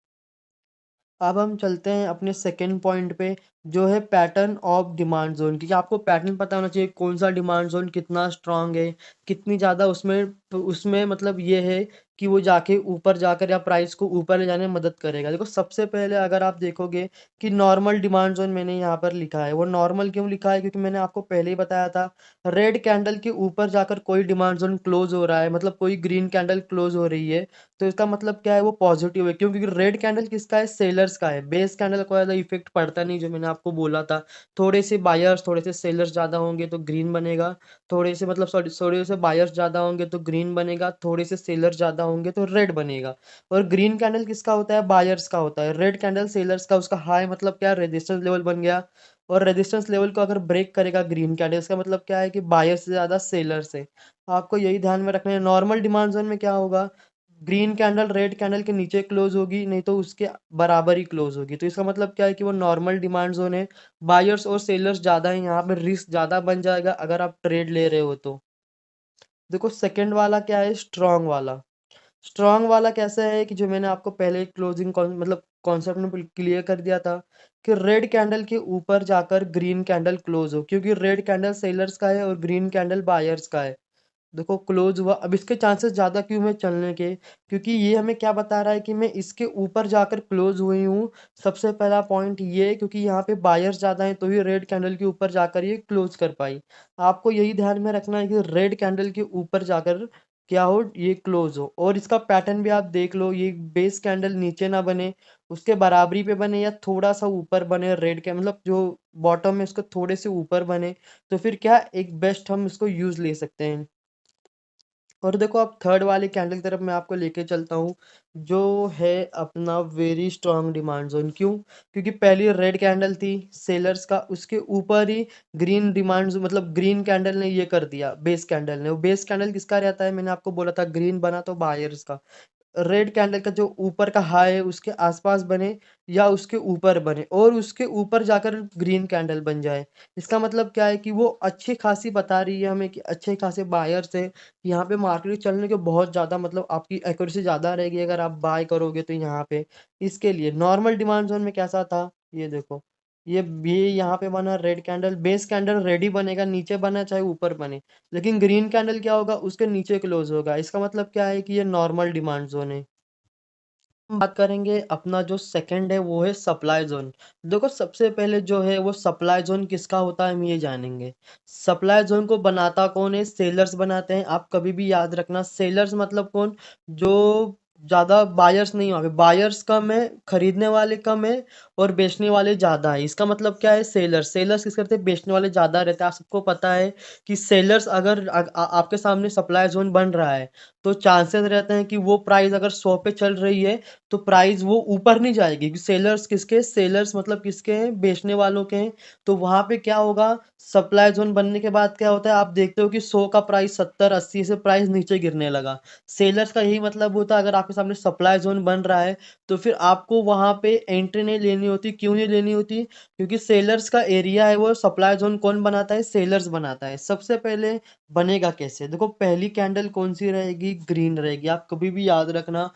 अब हम चलते हैं अपने सेकंड पॉइंट पे, जो है पैटर्न ऑफ डिमांड जोन। क्योंकि आपको पैटर्न पता होना चाहिए, कौन सा डिमांड जोन कितना स्ट्रांग है, कितनी ज़्यादा उसमें उसमें मतलब ये है कि वो जाके ऊपर जाकर या प्राइस को ऊपर ले जाने में मदद करेगा। देखो सबसे पहले अगर आप देखोगे कि नॉर्मल डिमांड जोन मैंने यहाँ पर लिखा है, वो नॉर्मल क्यों लिखा है, क्योंकि मैंने आपको पहले ही बताया था, रेड कैंडल के ऊपर जाकर कोई डिमांड जोन क्लोज हो रहा है, मतलब कोई ग्रीन कैंडल क्लोज हो रही है, तो इसका मतलब क्या है, वो पॉजिटिव है। क्यों, क्योंकि रेड कैंडल किसका है, सेलर्स का है। बेस कैंडल को ज़्यादा इफेक्ट पड़ता नहीं, जो मैंने आपको बोला था। थोड़े से बायर्स थोड़े से सेलर्स ज़्यादा होंगे तो ग्रीन बनेगा, थोड़े से मतलब सॉरी थोड़े से बायर्स ज़्यादा होंगे तो ग्रीन बनेगा, थोड़े से सेलर्स ज़्यादा होंगे तो रेड बनेगा। और ग्रीन कैंडल किसका होता है, बायर्स का होता है। रेड कैंडल सेलर्स का, उसका हाई मतलब क्या, रेजिस्टेंस लेवल बन गया। और रेजिस्टेंस लेवल को अगर ब्रेक करेगा ग्रीन कैंडल, इसका मतलब क्या है कि बायर्स से ज़्यादा सेलर्स है। आपको यही ध्यान में रखना है। नॉर्मल डिमांड जोन में क्या होगा, ग्रीन कैंडल रेड कैंडल के नीचे क्लोज होगी, नहीं तो उसके बराबर ही क्लोज होगी। तो इसका मतलब क्या है कि वो नॉर्मल डिमांड जोन है, बायर्स और सेलर्स ज़्यादा है, यहाँ पे रिस्क ज़्यादा बन जाएगा अगर आप ट्रेड ले रहे हो तो। देखो सेकंड वाला क्या है, स्ट्रॉन्ग वाला। स्ट्रॉन्ग वाला कैसा है कि जो मैंने आपको पहले क्लोजिंग मतलब कॉन्सेप्ट में क्लियर कर दिया था कि रेड कैंडल के ऊपर जाकर ग्रीन कैंडल क्लोज हो, क्योंकि रेड कैंडल सेलर्स का है और ग्रीन कैंडल बायर्स का है। देखो क्लोज हुआ, अब इसके चांसेस ज़्यादा क्यों हैं चलने के, क्योंकि ये हमें क्या बता रहा है कि मैं इसके ऊपर जाकर क्लोज हुई हूँ। सबसे पहला पॉइंट ये है, क्योंकि यहाँ पे बायर्स ज़्यादा हैं तो ही रेड कैंडल के ऊपर जाकर ये क्लोज कर पाई। आपको यही ध्यान में रखना है कि रेड कैंडल के ऊपर जाकर क्या हो, ये क्लोज हो। और इसका पैटर्न भी आप देख लो, ये बेस कैंडल नीचे ना बने, उसके बराबरी पे बने या थोड़ा सा ऊपर बने, रेड के मतलब जो बॉटम है उसको थोड़े से ऊपर बने, तो फिर क्या एक बेस्ट हम इसको यूज ले सकते हैं। और देखो अब थर्ड वाली कैंडल की तरफ मैं आपको लेके चलता हूँ, जो है अपना वेरी स्ट्रांग डिमांड जोन। क्यों, क्योंकि पहली रेड कैंडल थी सेलर्स का, उसके ऊपर ही ग्रीन डिमांड मतलब ग्रीन कैंडल ने ये कर दिया, बेस कैंडल ने। वो बेस कैंडल किसका रहता है, मैंने आपको बोला था ग्रीन बना तो बायर्स का। रेड कैंडल का जो ऊपर का हाई है उसके आसपास बने या उसके ऊपर बने और उसके ऊपर जाकर ग्रीन कैंडल बन जाए। इसका मतलब क्या है कि वो अच्छी खासी बता रही है हमें कि अच्छे खासे बायर्स हैं यहाँ पे, मार्केट चलने के बहुत ज़्यादा, मतलब आपकी एक्यूरेसी ज़्यादा रहेगी अगर आप बाय करोगे तो यहाँ पे। इसके लिए नॉर्मल डिमांड जोन में कैसा था, ये देखो, ये यहाँ पे बना red candle, base candle ready बनेगा, नीचे बना चाहे ऊपर बने, लेकिन ग्रीन कैंडल क्या होगा, उसके नीचे क्लोज होगा। इसका मतलब क्या है कि ये नॉर्मल डिमांड जोन है। हम बात करेंगे अपना जो सेकंड है वो है सप्लाई जोन। देखो सबसे पहले जो है वो सप्लाई जोन किसका होता है हम ये जानेंगे। सप्लाई जोन को बनाता कौन है? सेलर्स बनाते हैं। आप कभी भी याद रखना, सेलर्स मतलब कौन? जो ज्यादा बायर्स नहीं होंगे, बायर्स कम है, खरीदने वाले कम है और बेचने वाले ज्यादा है। इसका मतलब क्या है? सेलर्स। सेलर्स किस करते हैं? बेचने वाले ज्यादा रहते हैं। आप सबको पता है कि सेलर्स अगर आपके सामने सप्लाई जोन बन रहा है तो चांसेस रहते हैं कि वो प्राइस अगर 100 पे चल रही है तो प्राइस वो ऊपर नहीं जाएगी, क्योंकि सेलर्स किसके? सेलर्स मतलब किसके हैं? बेचने वालों के हैं। तो वहां पे क्या होगा? सप्लाई जोन बनने के बाद क्या होता है? आप देखते हो कि 100 का प्राइस 70-80 से प्राइस नीचे गिरने लगा। सेलर्स का यही मतलब होता है, अगर आपके सामने सप्लाई जोन बन रहा है तो फिर आपको वहां पे एंट्री नहीं लेनी होती। क्यों नहीं लेनी होती? क्योंकि सेलर्स का एरिया है वो सप्लाई जोन कौन बनाता है? सेलर्स बनाता है। सबसे पहले बनेगा कैसे? देखो पहली कैंडल कौन सी रहेगी? ग्रीन रहेगी। आप कभी भी याद रखना,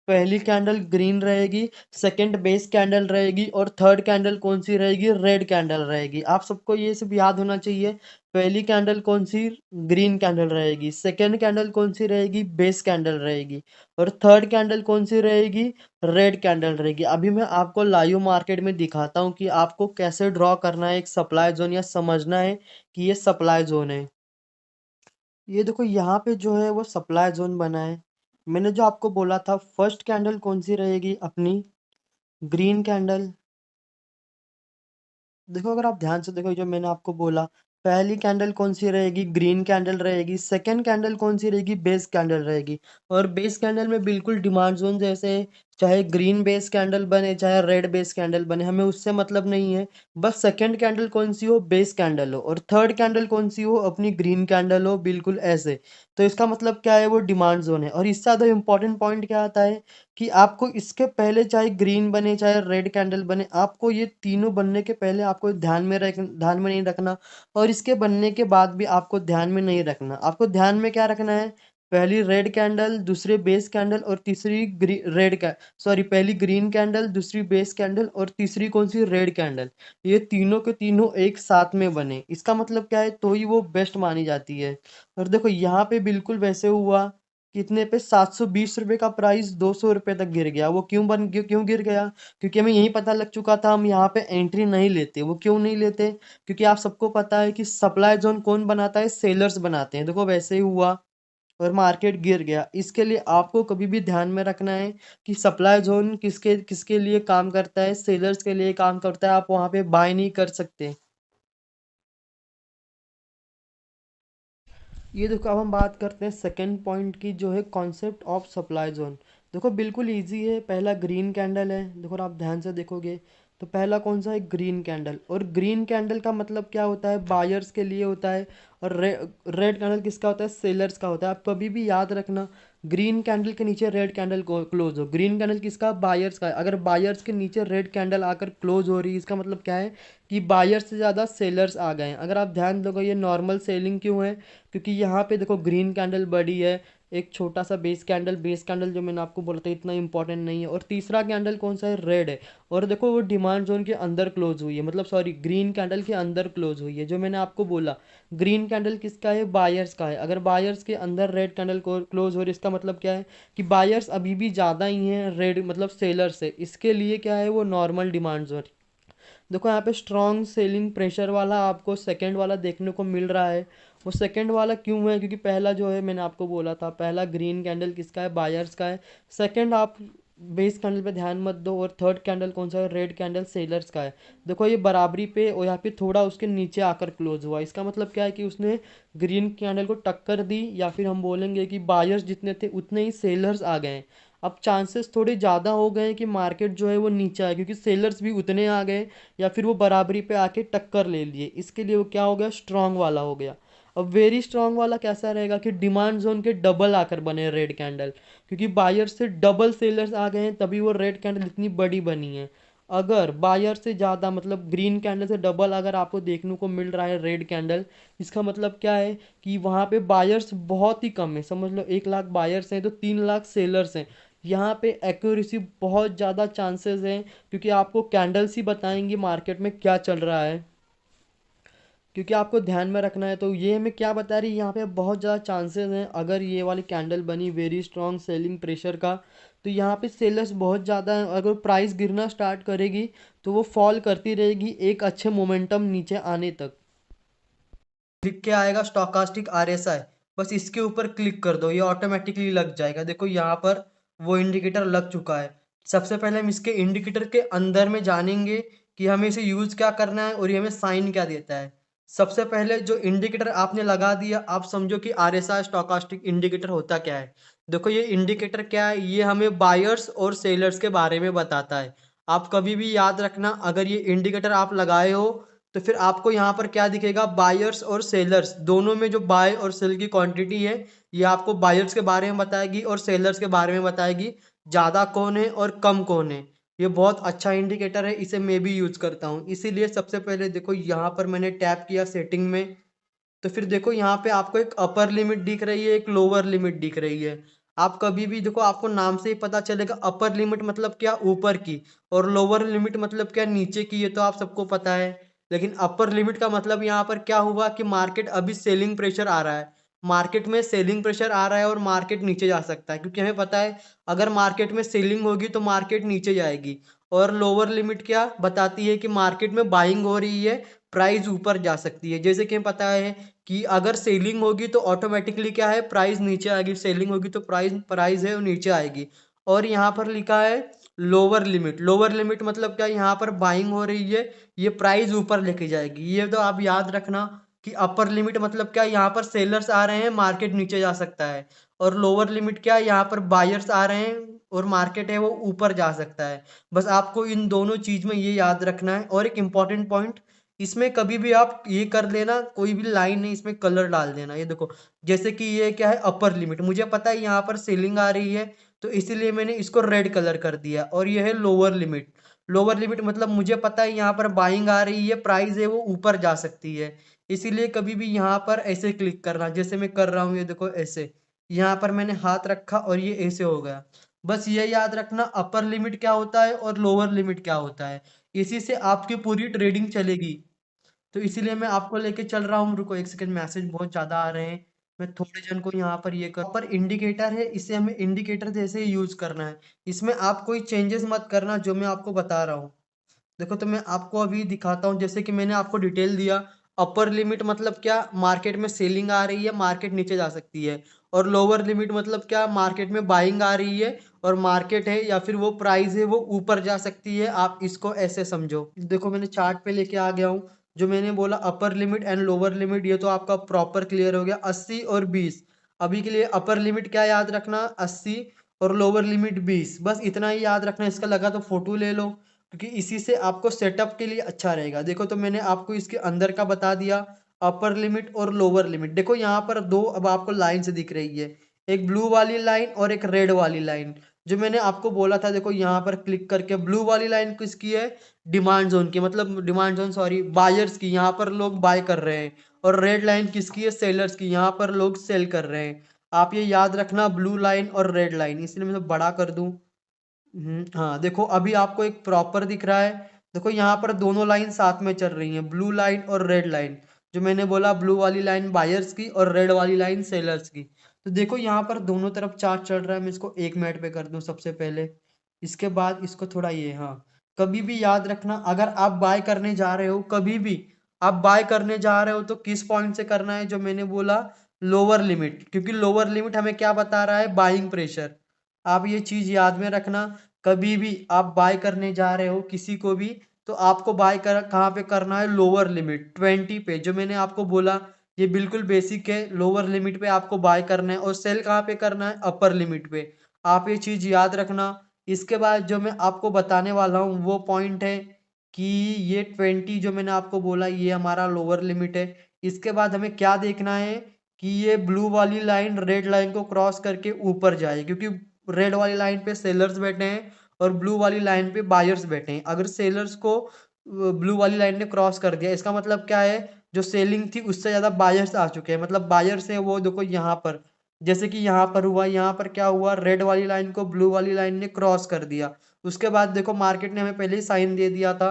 पहली कैंडल ग्रीन रहेगी, सेकंड बेस कैंडल रहेगी और थर्ड कैंडल कौन सी रहेगी? रेड कैंडल रहेगी। आप सबको ये सब याद होना चाहिए। पहली कैंडल कौन सी? ग्रीन कैंडल रहेगी। सेकंड कैंडल कौन सी रहेगी? बेस कैंडल रहेगी। और थर्ड कैंडल कौन सी रहेगी? रेड कैंडल रहेगी। अभी मैं आपको लाइव मार्केट में दिखाता हूँ कि आपको कैसे ड्रॉ करना है एक सप्लाई जोन, या समझना है कि ये सप्लाई जोन है। ये देखो यहाँ पे जो है वो सप्लाई जोन बना है। मैंने जो आपको बोला था, फर्स्ट कैंडल कौन सी रहेगी? अपनी ग्रीन कैंडल। देखो अगर आप ध्यान से देखो, जो मैंने आपको बोला, पहली कैंडल कौन सी रहेगी? ग्रीन कैंडल रहेगी। सेकंड कैंडल कौन सी रहेगी? बेस कैंडल रहेगी। और बेस कैंडल में बिल्कुल डिमांड जोन जैसे है, चाहे ग्रीन बेस कैंडल बने चाहे रेड बेस कैंडल बने, हमें उससे मतलब नहीं है। बस सेकंड कैंडल कौन सी हो? बेस कैंडल हो। और थर्ड कैंडल कौन सी हो? अपनी ग्रीन कैंडल हो, बिल्कुल ऐसे। तो इसका मतलब क्या है? वो डिमांड जोन है। और इससे ज्यादा इंपॉर्टेंट पॉइंट क्या आता है कि आपको इसके पहले चाहे ग्रीन बने चाहे रेड कैंडल बने, आपको ये तीनों बनने के पहले आपको ध्यान में नहीं रखना, और इसके बनने के बाद भी आपको ध्यान में नहीं रखना। आपको ध्यान में क्या रखना है? पहली रेड कैंडल, दूसरी बेस कैंडल और तीसरी रेड का सॉरी, पहली ग्रीन कैंडल, दूसरी बेस कैंडल और तीसरी कौन सी? Red candle. ये तीनों के तीनों एक साथ में बने, इसका मतलब क्या है? तो ही वो बेस्ट मानी जाती है। और देखो यहाँ पे बिल्कुल वैसे हुआ। कितने पे? 720 रुपए का प्राइस 200 रुपए तक गिर गया। वो क्यों गिर गया? क्योंकि हमें यही पता लग चुका था हम यहाँ पे एंट्री नहीं लेते। वो क्यों नहीं लेते? क्योंकि आप सबको पता है कि सप्लाई जोन कौन बनाता है? सेलर्स बनाते हैं। देखो वैसे ही हुआ और मार्केट गिर गया। इसके लिए आपको कभी भी ध्यान में रखना है कि सप्लाई जोन किसके किसके लिए काम करता है? सेलर्स के लिए काम करता है। आप वहां पे बाय नहीं कर सकते। ये देखो अब हम बात करते हैं सेकंड पॉइंट की, जो है कॉन्सेप्ट ऑफ सप्लाई जोन। देखो बिल्कुल इजी है। पहला ग्रीन कैंडल है। देखो आप ध्यान से देखोगे तो पहला कौन सा है? Green candle. और ग्रीन कैंडल का मतलब क्या होता है? बायर्स के लिए होता है। और रेड कैंडल किसका होता है? सेलर्स का होता है। आप कभी भी याद रखना, ग्रीन कैंडल के नीचे रेड कैंडल क्लोज हो, ग्रीन कैंडल किसका? बायर्स का है। अगर बायर्स के नीचे रेड कैंडल आकर क्लोज हो रही है, इसका मतलब क्या है? कि बायर्स से ज़्यादा सेलर्स आ गए हैं। अगर आप ध्यान दोगे ये नॉर्मल सेलिंग क्यों है? क्योंकि यहाँ पे देखो ग्रीन कैंडल बड़ी है, एक छोटा सा बेस कैंडल जो मैंने आपको बोला था इतना इंपॉर्टेंट नहीं है, और तीसरा कैंडल कौन सा है? रेड है। और देखो वो डिमांड जोन के अंदर क्लोज हुई है, मतलब सॉरी ग्रीन कैंडल के अंदर क्लोज हुई है। जो मैंने आपको बोला, ग्रीन कैंडल किसका है? बायर्स का है। अगर बायर्स के अंदर रेड कैंडल को क्लोज हो रही है, इसका मतलब क्या है? कि बायर्स अभी भी ज़्यादा ही हैं रेड मतलब सेलर से। इसके लिए क्या है? वो नॉर्मल डिमांड जोन। देखो यहाँ पे स्ट्रॉन्ग सेलिंग प्रेशर वाला आपको सेकंड वाला देखने को मिल रहा है। वो सेकंड वाला क्यों है? क्योंकि पहला जो है मैंने आपको बोला था, पहला ग्रीन कैंडल किसका है? बायर्स का है। सेकंड आप बेस कैंडल पे ध्यान मत दो, और थर्ड कैंडल कौन सा है? रेड कैंडल सेलर्स का है। देखो ये बराबरी पे और यहाँ पे थोड़ा उसके नीचे आकर क्लोज हुआ। इसका मतलब क्या है? कि उसने ग्रीन कैंडल को टक्कर दी, या फिर हम बोलेंगे कि बायर्स जितने थे उतने ही सेलर्स आ गए हैं। अब चांसेस थोड़े ज़्यादा हो गए हैं कि मार्केट जो है वो नीचे आए, क्योंकि सेलर्स भी उतने आ गए, या फिर वो बराबरी पे आके टक्कर ले लिए। इसके लिए वो क्या हो गया? स्ट्रांग वाला हो गया। अब वेरी स्ट्रांग वाला कैसा रहेगा? कि डिमांड जोन के डबल आकर बने रेड कैंडल, क्योंकि बायर से डबल सेलर्स आ गए हैं तभी वो रेड कैंडल इतनी बड़ी बनी है। अगर बायर से ज़्यादा मतलब ग्रीन कैंडल से डबल अगर आपको देखने को मिल रहा है रेड कैंडल, इसका मतलब क्या है? कि वहाँ पे बायर्स बहुत ही कम है। समझ लो 1 लाख बायर्स हैं तो 3 लाख सेलर्स हैं। यहाँ पे एक्यूरेसी बहुत ज़्यादा चांसेस हैं, क्योंकि आपको कैंडल्स ही बताएंगी मार्केट में क्या चल रहा है। क्योंकि आपको ध्यान में रखना है, तो ये हमें क्या बता रही है? यहाँ पे बहुत ज़्यादा चांसेस हैं, अगर ये वाली कैंडल बनी वेरी स्ट्रॉन्ग सेलिंग प्रेशर का, तो यहाँ पे सेलर्स बहुत ज़्यादा हैं, अगर प्राइस गिरना स्टार्ट करेगी तो वो फॉल करती रहेगी एक अच्छे मोमेंटम नीचे आने तक। लिख के आएगा स्टोकास्टिक आरएसआई, बस इसके ऊपर क्लिक कर दो, ये ऑटोमेटिकली लग जाएगा। देखो यहाँ पर वो इंडिकेटर लग चुका है। सबसे पहले हम इसके इंडिकेटर के अंदर में जानेंगे कि हमें इसे यूज क्या करना है और ये हमें साइन क्या देता है। सबसे पहले जो इंडिकेटर आपने लगा दिया, आप समझो कि आरएसआई स्टोकास्टिक इंडिकेटर होता क्या है। देखो ये इंडिकेटर क्या है, ये हमें बायर्स और सेलर्स के बारे में बताता है। आप कभी भी याद रखना, अगर ये इंडिकेटर आप लगाए हो तो फिर आपको यहाँ पर क्या दिखेगा, बायर्स और सेलर्स दोनों में जो बाय और सेल की क्वांटिटी है, ये आपको बायर्स के बारे में बताएगी और सेलर्स के बारे में बताएगी, ज़्यादा कौन है और कम कौन है। ये बहुत अच्छा इंडिकेटर है, इसे मैं भी यूज करता हूँ। इसीलिए सबसे पहले देखो यहाँ पर मैंने टैप किया सेटिंग में, तो फिर देखो यहाँ पे आपको एक अपर लिमिट दिख रही है, एक लोअर लिमिट दिख रही है। आप कभी भी देखो, आपको नाम से ही पता चलेगा अपर लिमिट मतलब क्या, ऊपर की, और लोअर लिमिट मतलब क्या, नीचे की। ये तो आप सबको पता है। लेकिन अपर लिमिट का मतलब यहाँ पर क्या हुआ कि मार्केट अभी सेलिंग प्रेशर आ रहा है, मार्केट में सेलिंग प्रेशर आ रहा है और मार्केट नीचे जा सकता है, क्योंकि हमें पता है अगर मार्केट में सेलिंग होगी तो मार्केट नीचे जाएगी। और लोअर लिमिट क्या बताती है कि मार्केट में बाइंग हो रही है, प्राइस ऊपर जा सकती है। जैसे कि हमें पता है कि अगर सेलिंग होगी तो ऑटोमेटिकली क्या है, प्राइस नीचे आएगी, सेलिंग होगी तो प्राइस प्राइस है वो नीचे आएगी। और यहाँ पर लिखा है लोअर लिमिट, लोअर लिमिट मतलब क्या, यहाँ पर बाइंग हो रही है, ये प्राइस ऊपर लेके जाएगी। ये तो आप याद रखना कि अपर लिमिट मतलब क्या, यहाँ पर सेलर्स आ रहे हैं, मार्केट नीचे जा सकता है। और लोअर लिमिट क्या, यहाँ पर बायर्स आ रहे हैं और मार्केट है वो ऊपर जा सकता है। बस आपको इन दोनों चीज में ये याद रखना है। और एक इम्पॉर्टेंट पॉइंट, इसमें कभी भी आप ये कर लेना, कोई भी लाइन नहीं, इसमें कलर डाल देना। ये देखो, जैसे कि ये क्या है, अपर लिमिट, मुझे पता है यहाँ पर सेलिंग आ रही है तो इसीलिए मैंने इसको रेड कलर कर दिया। और ये है लोअर लिमिट, लोअर लिमिट मतलब मुझे पता है यहाँ पर बाइंग आ रही है, प्राइस है वो ऊपर जा सकती है, इसीलिए कभी भी यहाँ पर ऐसे क्लिक करना, जैसे मैं कर रहा हूँ, ये देखो ऐसे, यहाँ पर मैंने हाथ रखा और ये ऐसे हो गया। बस ये याद रखना अपर लिमिट क्या होता है और लोअर लिमिट क्या होता है, इसी से आपकी पूरी ट्रेडिंग चलेगी। तो इसीलिए मैं आपको लेके चल रहा हूँ। रुको एक सेकंड, मैसेज बहुत ज़्यादा आ रहे हैं, मैं थोड़े जन को यहाँ पर ये कर पर इंडिकेटर है, इसे हमें इंडिकेटर जैसे ही यूज़ करना है, इसमें आप कोई चेंजेस मत करना जो मैं आपको बता रहा हूँ। देखो तो मैं आपको अभी दिखाता हूँ, जैसे कि मैंने आपको डिटेल दिया, अपर लिमिट मतलब क्या, मार्केट में सेलिंग आ रही है, मार्केट नीचे जा सकती है। और लोअर लिमिट मतलब क्या, मार्केट में बाइंग आ रही है और मार्केट है या फिर वो प्राइस है वो ऊपर जा सकती है। आप इसको ऐसे समझो। देखो मैंने चार्ट पे लेके आ गया हूँ, जो मैंने बोला upper limit and lower limit, ये तो आपका प्रॉपर क्लियर हो गया, 80 और 20। अभी के लिए अपर लिमिट क्या याद रखना, 80, और लोअर लिमिट 20, बस इतना ही याद रखना। इसका लगा तो फोटो ले लो, क्योंकि इसी से आपको सेटअप के लिए अच्छा रहेगा। देखो तो मैंने आपको इसके अंदर का बता दिया, अपर लिमिट और लोअर लिमिट। देखो यहाँ पर दो अब आपको लाइन्स दिख रही है, एक ब्लू वाली लाइन और एक रेड वाली लाइन, जो मैंने आपको बोला था। देखो यहाँ पर क्लिक करके, ब्लू वाली लाइन किसकी है, डिमांड जोन की, मतलब डिमांड जोन सॉरी बायर्स की, यहाँ पर लोग बाय कर रहे हैं। और रेड लाइन किसकी है, सेलर्स की, यहाँ पर लोग सेल कर रहे हैं। आप ये याद रखना, ब्लू लाइन और रेड लाइन, इसलिए मैं तो बड़ा कर दूं। हाँ देखो अभी आपको एक प्रॉपर दिख रहा है। देखो यहाँ पर दोनों लाइन साथ में चल रही हैं, ब्लू लाइन और रेड लाइन। जो मैंने बोला, ब्लू वाली लाइन बायर्स की और रेड वाली लाइन सेलर्स की। तो देखो यहाँ पर दोनों तरफ चार्ट चल रहा है। मैं इसको 1 मिनट पे कर दूं सबसे पहले, इसके बाद इसको थोड़ा ये, हाँ। कभी भी याद रखना, अगर आप बाय करने जा रहे हो, कभी भी आप बाय करने जा रहे हो तो किस पॉइंट से करना है, जो मैंने बोला लोअर लिमिट, क्योंकि लोअर लिमिट हमें क्या बता रहा है, बाइंग प्रेशर। आप ये चीज याद में रखना, कभी भी आप बाय करने जा रहे हो किसी को भी, तो आपको बाय कर कहाँ पे करना है, लोअर लिमिट 20 पे, जो मैंने आपको बोला ये बिल्कुल बेसिक है। लोअर लिमिट पे आपको बाय करना है और सेल कहाँ पे करना है, अपर लिमिट पे। आप ये चीज याद रखना। इसके बाद जो मैं आपको बताने वाला हूँ वो पॉइंट है कि ये 20 जो मैंने आपको बोला, ये हमारा लोअर लिमिट है। इसके बाद हमें क्या देखना है कि ये ब्लू वाली लाइन रेड लाइन को क्रॉस करके ऊपर जाए, क्योंकि रेड वाली लाइन पे सेलर्स बैठे हैं और ब्लू वाली लाइन पे बायर्स बैठे हैं। अगर सेलर्स को ब्लू वाली लाइन ने क्रॉस कर दिया, इसका मतलब क्या है, जो सेलिंग थी उससे ज्यादा बायर्स आ चुके हैं, मतलब बायर्स है वो। देखो यहाँ पर, जैसे कि यहाँ पर हुआ, यहाँ पर क्या हुआ, रेड वाली लाइन को ब्लू वाली लाइन ने क्रॉस कर दिया। उसके बाद देखो मार्केट ने हमें पहले ही साइन दे दिया था।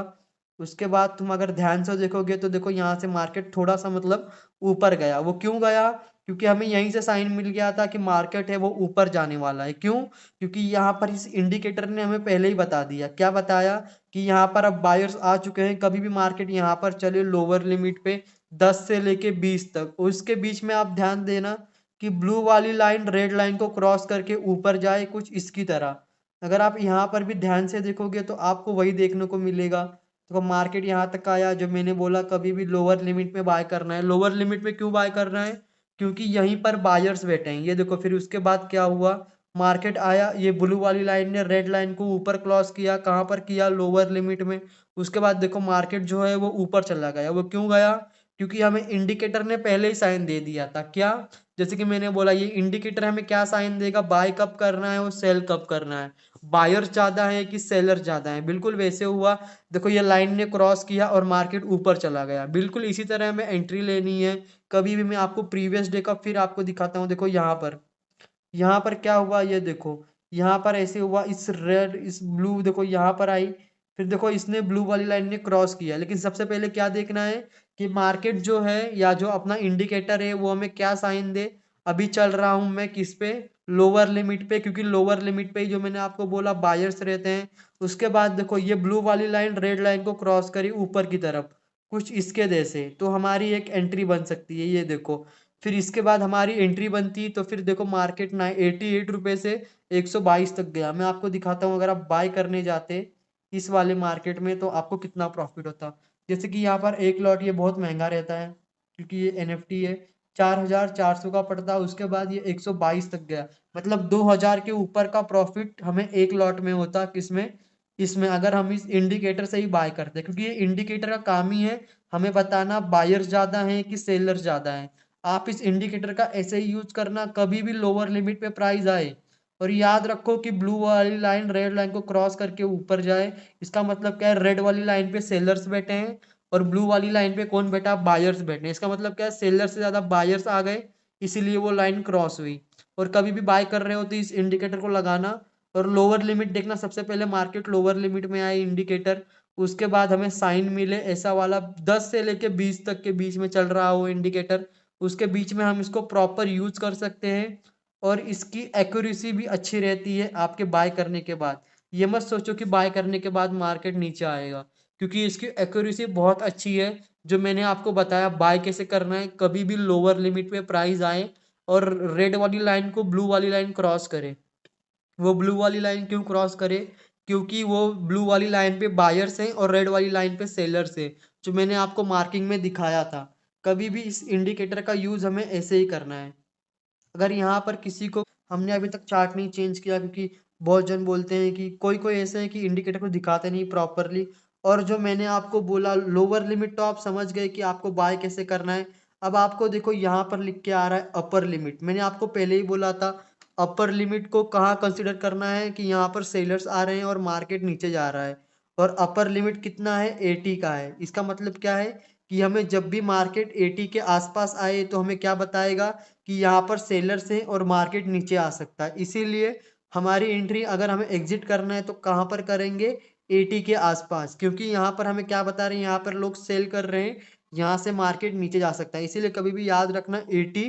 उसके बाद तुम अगर ध्यान से देखोगे तो देखो यहाँ से मार्केट थोड़ा सा मतलब ऊपर गया। वो क्यों गया, क्योंकि हमें यहीं से साइन मिल गया था कि मार्केट है वो ऊपर जाने वाला है। क्यों? क्योंकि यहाँ पर इस इंडिकेटर ने हमें पहले ही बता दिया। क्या बताया? कि यहाँ पर अब बायर्स आ चुके हैं। कभी भी मार्केट यहाँ पर चले लोअर लिमिट पे 10 से लेके 20 तक, उसके बीच में आप ध्यान देना कि ब्लू वाली लाइन रेड लाइन को क्रॉस करके ऊपर जाए, कुछ इसकी तरह। अगर आप यहाँ पर भी ध्यान से देखोगे तो आपको वही देखने को मिलेगा। तो मार्केट यहाँ तक आया, जो मैंने बोला कभी भी लोअर लिमिट में बाय करना है। लोअर लिमिट में क्यों बाय करना है? क्योंकि यहीं पर बायर्स बैठे हैं। ये देखो, फिर उसके बाद क्या हुआ, मार्केट आया, ये ब्लू वाली लाइन ने रेड लाइन को ऊपर क्रॉस किया। कहाँ पर किया? लोअर लिमिट में। उसके बाद देखो मार्केट जो है वो ऊपर चला गया। वो क्यों गया? क्योंकि हमें इंडिकेटर ने पहले ही साइन दे दिया था। क्या? जैसे कि मैंने बोला, ये इंडिकेटर हमें क्या साइन देगा, बाय कब करना है और सेल कब करना है, बायर ज्यादा है कि सेलर ज्यादा है। बिल्कुल वैसे हुआ। देखो ये लाइन ने क्रॉस किया और मार्केट ऊपर चला गया। बिल्कुल इसी तरह हमें एंट्री लेनी है। कभी भी मैं आपको प्रीवियस डे का फिर आपको दिखाता हूँ। देखो यहाँ पर क्या हुआ, ये देखो यहाँ पर ऐसे हुआ, इस रेड इस ब्लू देखो यहाँ पर आई। फिर देखो इसने ब्लू वाली लाइन ने क्रॉस किया। लेकिन सबसे पहले क्या देखना है कि मार्केट जो है या जो अपना इंडिकेटर है वो हमें क्या साइन दे। अभी चल रहा हूं मैं किस पे? लोअर लिमिट पे, क्योंकि लोअर लिमिट पे ही जो मैंने आपको बोला बायर्स रहते हैं। उसके बाद देखो ये ब्लू वाली लाइन रेड लाइन को क्रॉस करी ऊपर की तरफ, कुछ इसके जैसे, तो हमारी एक एंट्री बन सकती है। ये देखो, फिर इसके बाद हमारी एंट्री बनती, तो फिर देखो मार्केट ना 88 रुपए से 122 तक गया। मैं आपको दिखाता हूँ, अगर आप बाय करने जाते इस वाले मार्केट में तो आपको कितना प्रॉफिट होता। जैसे कि यहाँ पर एक लॉट ये बहुत महंगा रहता है, क्योंकि ये एनएफटी है। 4400 का पड़ता, उसके बाद ये 122 तक गया। मतलब 2000 के ऊपर का प्रॉफिट हमें एक लॉट में होता। किसमें? इसमें, अगर हम इस इंडिकेटर से ही बाय करते, क्योंकि ये इंडिकेटर का काम ही है हमें बताना बायर्स ज्यादा हैं कि सेलर्स ज्यादा हैं। आप इस इंडिकेटर का ऐसे ही यूज करना, कभी भी लोअर लिमिट पे प्राइस आए और याद रखो कि ब्लू वाली लाइन रेड लाइन को क्रॉस करके ऊपर जाए, इसका मतलब क्या है, रेड वाली लाइन पे सेलर्स बैठे हैं और ब्लू वाली लाइन पे कौन बैठा? बायर्स बैठे हैं। इसका मतलब क्या है, सेलर से ज्यादा बायर्स आ गए, इसीलिए वो लाइन क्रॉस हुई। और कभी भी बाय कर रहे हो तो इस इंडिकेटर को लगाना और लोअर लिमिट देखना। सबसे पहले मार्केट लोअर लिमिट में आए इंडिकेटर, उसके बाद हमें साइन मिले ऐसा वाला 10 से लेके 20 तक के बीच में चल रहा हो इंडिकेटर, उसके बीच में हम इसको प्रॉपर यूज कर सकते हैं। और इसकी एक्यूरेसी भी अच्छी रहती है आपके बाय करने के बाद। ये मत सोचो कि बाय करने के बाद मार्केट नीचे आएगा, क्योंकि इसकी एक्यूरेसी बहुत अच्छी है। जो मैंने आपको बताया बाय कैसे करना है, कभी भी लोअर लिमिट पे प्राइस आए और रेड वाली लाइन को ब्लू वाली लाइन क्रॉस करे। वो ब्लू वाली लाइन क्यों क्रॉस करे? क्योंकि वो ब्लू वाली लाइन पे बायर्स हैं और रेड वाली लाइन पे सेलर्स हैं, जो मैंने आपको मार्किंग में दिखाया था। कभी भी इस इंडिकेटर का यूज हमें ऐसे ही करना है। अगर यहाँ पर किसी को, हमने अभी तक चार्ट नहीं चेंज किया क्योंकि बहुत जन बोलते हैं कि कोई कोई ऐसे है कि इंडिकेटर को दिखाते नहीं प्रॉपरली। और जो मैंने आपको बोला लोअर लिमिट, तो आप समझ गए कि आपको बाय कैसे करना है। अब आपको देखो यहाँ पर लिख के आ रहा है अपर लिमिट। मैंने आपको पहले ही बोला था अपर लिमिट को कहाँ कंसिडर करना है, कि यहाँ पर सेलर्स आ रहे हैं और मार्केट नीचे जा रहा है। और अपर लिमिट कितना है? 80 का है। इसका मतलब क्या है कि हमें जब भी मार्केट 80 के आसपास आए तो हमें क्या बताएगा कि यहाँ पर सेलर्स हैं और मार्केट नीचे आ सकता है। इसीलिए हमारी एंट्री अगर हमें एग्जिट करना है तो कहाँ पर करेंगे? 80 के आसपास, क्योंकि यहाँ पर हमें क्या बता रहे हैं, यहाँ पर लोग सेल कर रहे हैं, यहाँ से मार्केट नीचे जा सकता है। इसीलिए कभी भी याद रखना 80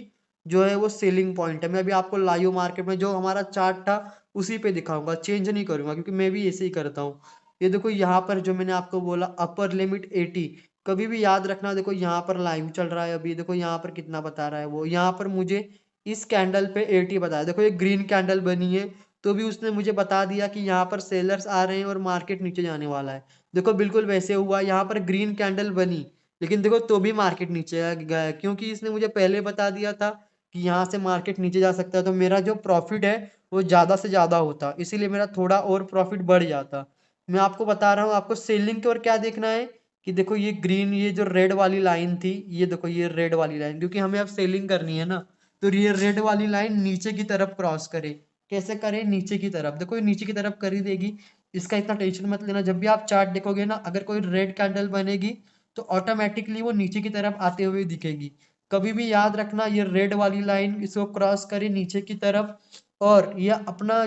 जो है वो सेलिंग पॉइंट है। मैं अभी आपको लाइव मार्केट में जो हमारा चार्ट था उसी पे दिखाऊंगा, चेंज नहीं करूंगा, क्योंकि मैं भी ऐसे ही करता हूँ। ये देखो यहाँ पर जो मैंने आपको बोला अपर लिमिट 80, कभी भी याद रखना। देखो यहाँ पर लाइव चल रहा है अभी, देखो यहाँ पर कितना बता रहा है वो, यहाँ पर मुझे इस कैंडल पे 80 बताया। देखो ये ग्रीन कैंडल बनी है, तो भी उसने मुझे बता दिया कि यहाँ पर सेलर्स आ रहे हैं और मार्केट नीचे जाने वाला है। देखो बिल्कुल वैसे हुआ, यहाँ पर ग्रीन कैंडल बनी, लेकिन देखो तो भी मार्केट नीचे गया, क्योंकि इसने मुझे पहले बता दिया था कि यहाँ से मार्केट नीचे जा सकता है। तो मेरा जो प्रॉफिट है वो ज़्यादा से ज़्यादा होता, इसीलिए मेरा थोड़ा और प्रॉफिट बढ़ जाता। मैं आपको बता रहा हूँ, आपको सेलिंग की ओर क्या देखना है कि देखो ये ग्रीन, ये जो रेड वाली लाइन थी, ये देखो ये रेड वाली लाइन, क्योंकि हमें अब सेलिंग करनी है ना, तो ये रेड वाली लाइन नीचे की तरफ क्रॉस करे। कैसे करे? नीचे की तरफ। देखो ये नीचे की तरफ कर ही देगी, इसका इतना टेंशन मत लेना। जब भी आप चार्ट देखोगे ना, अगर कोई रेड कैंडल बनेगी तो ऑटोमेटिकली वो नीचे की तरफ आते हुए दिखेगी। कभी भी याद रखना, ये रेड वाली लाइन इसको क्रॉस करे नीचे की तरफ, और ये अपना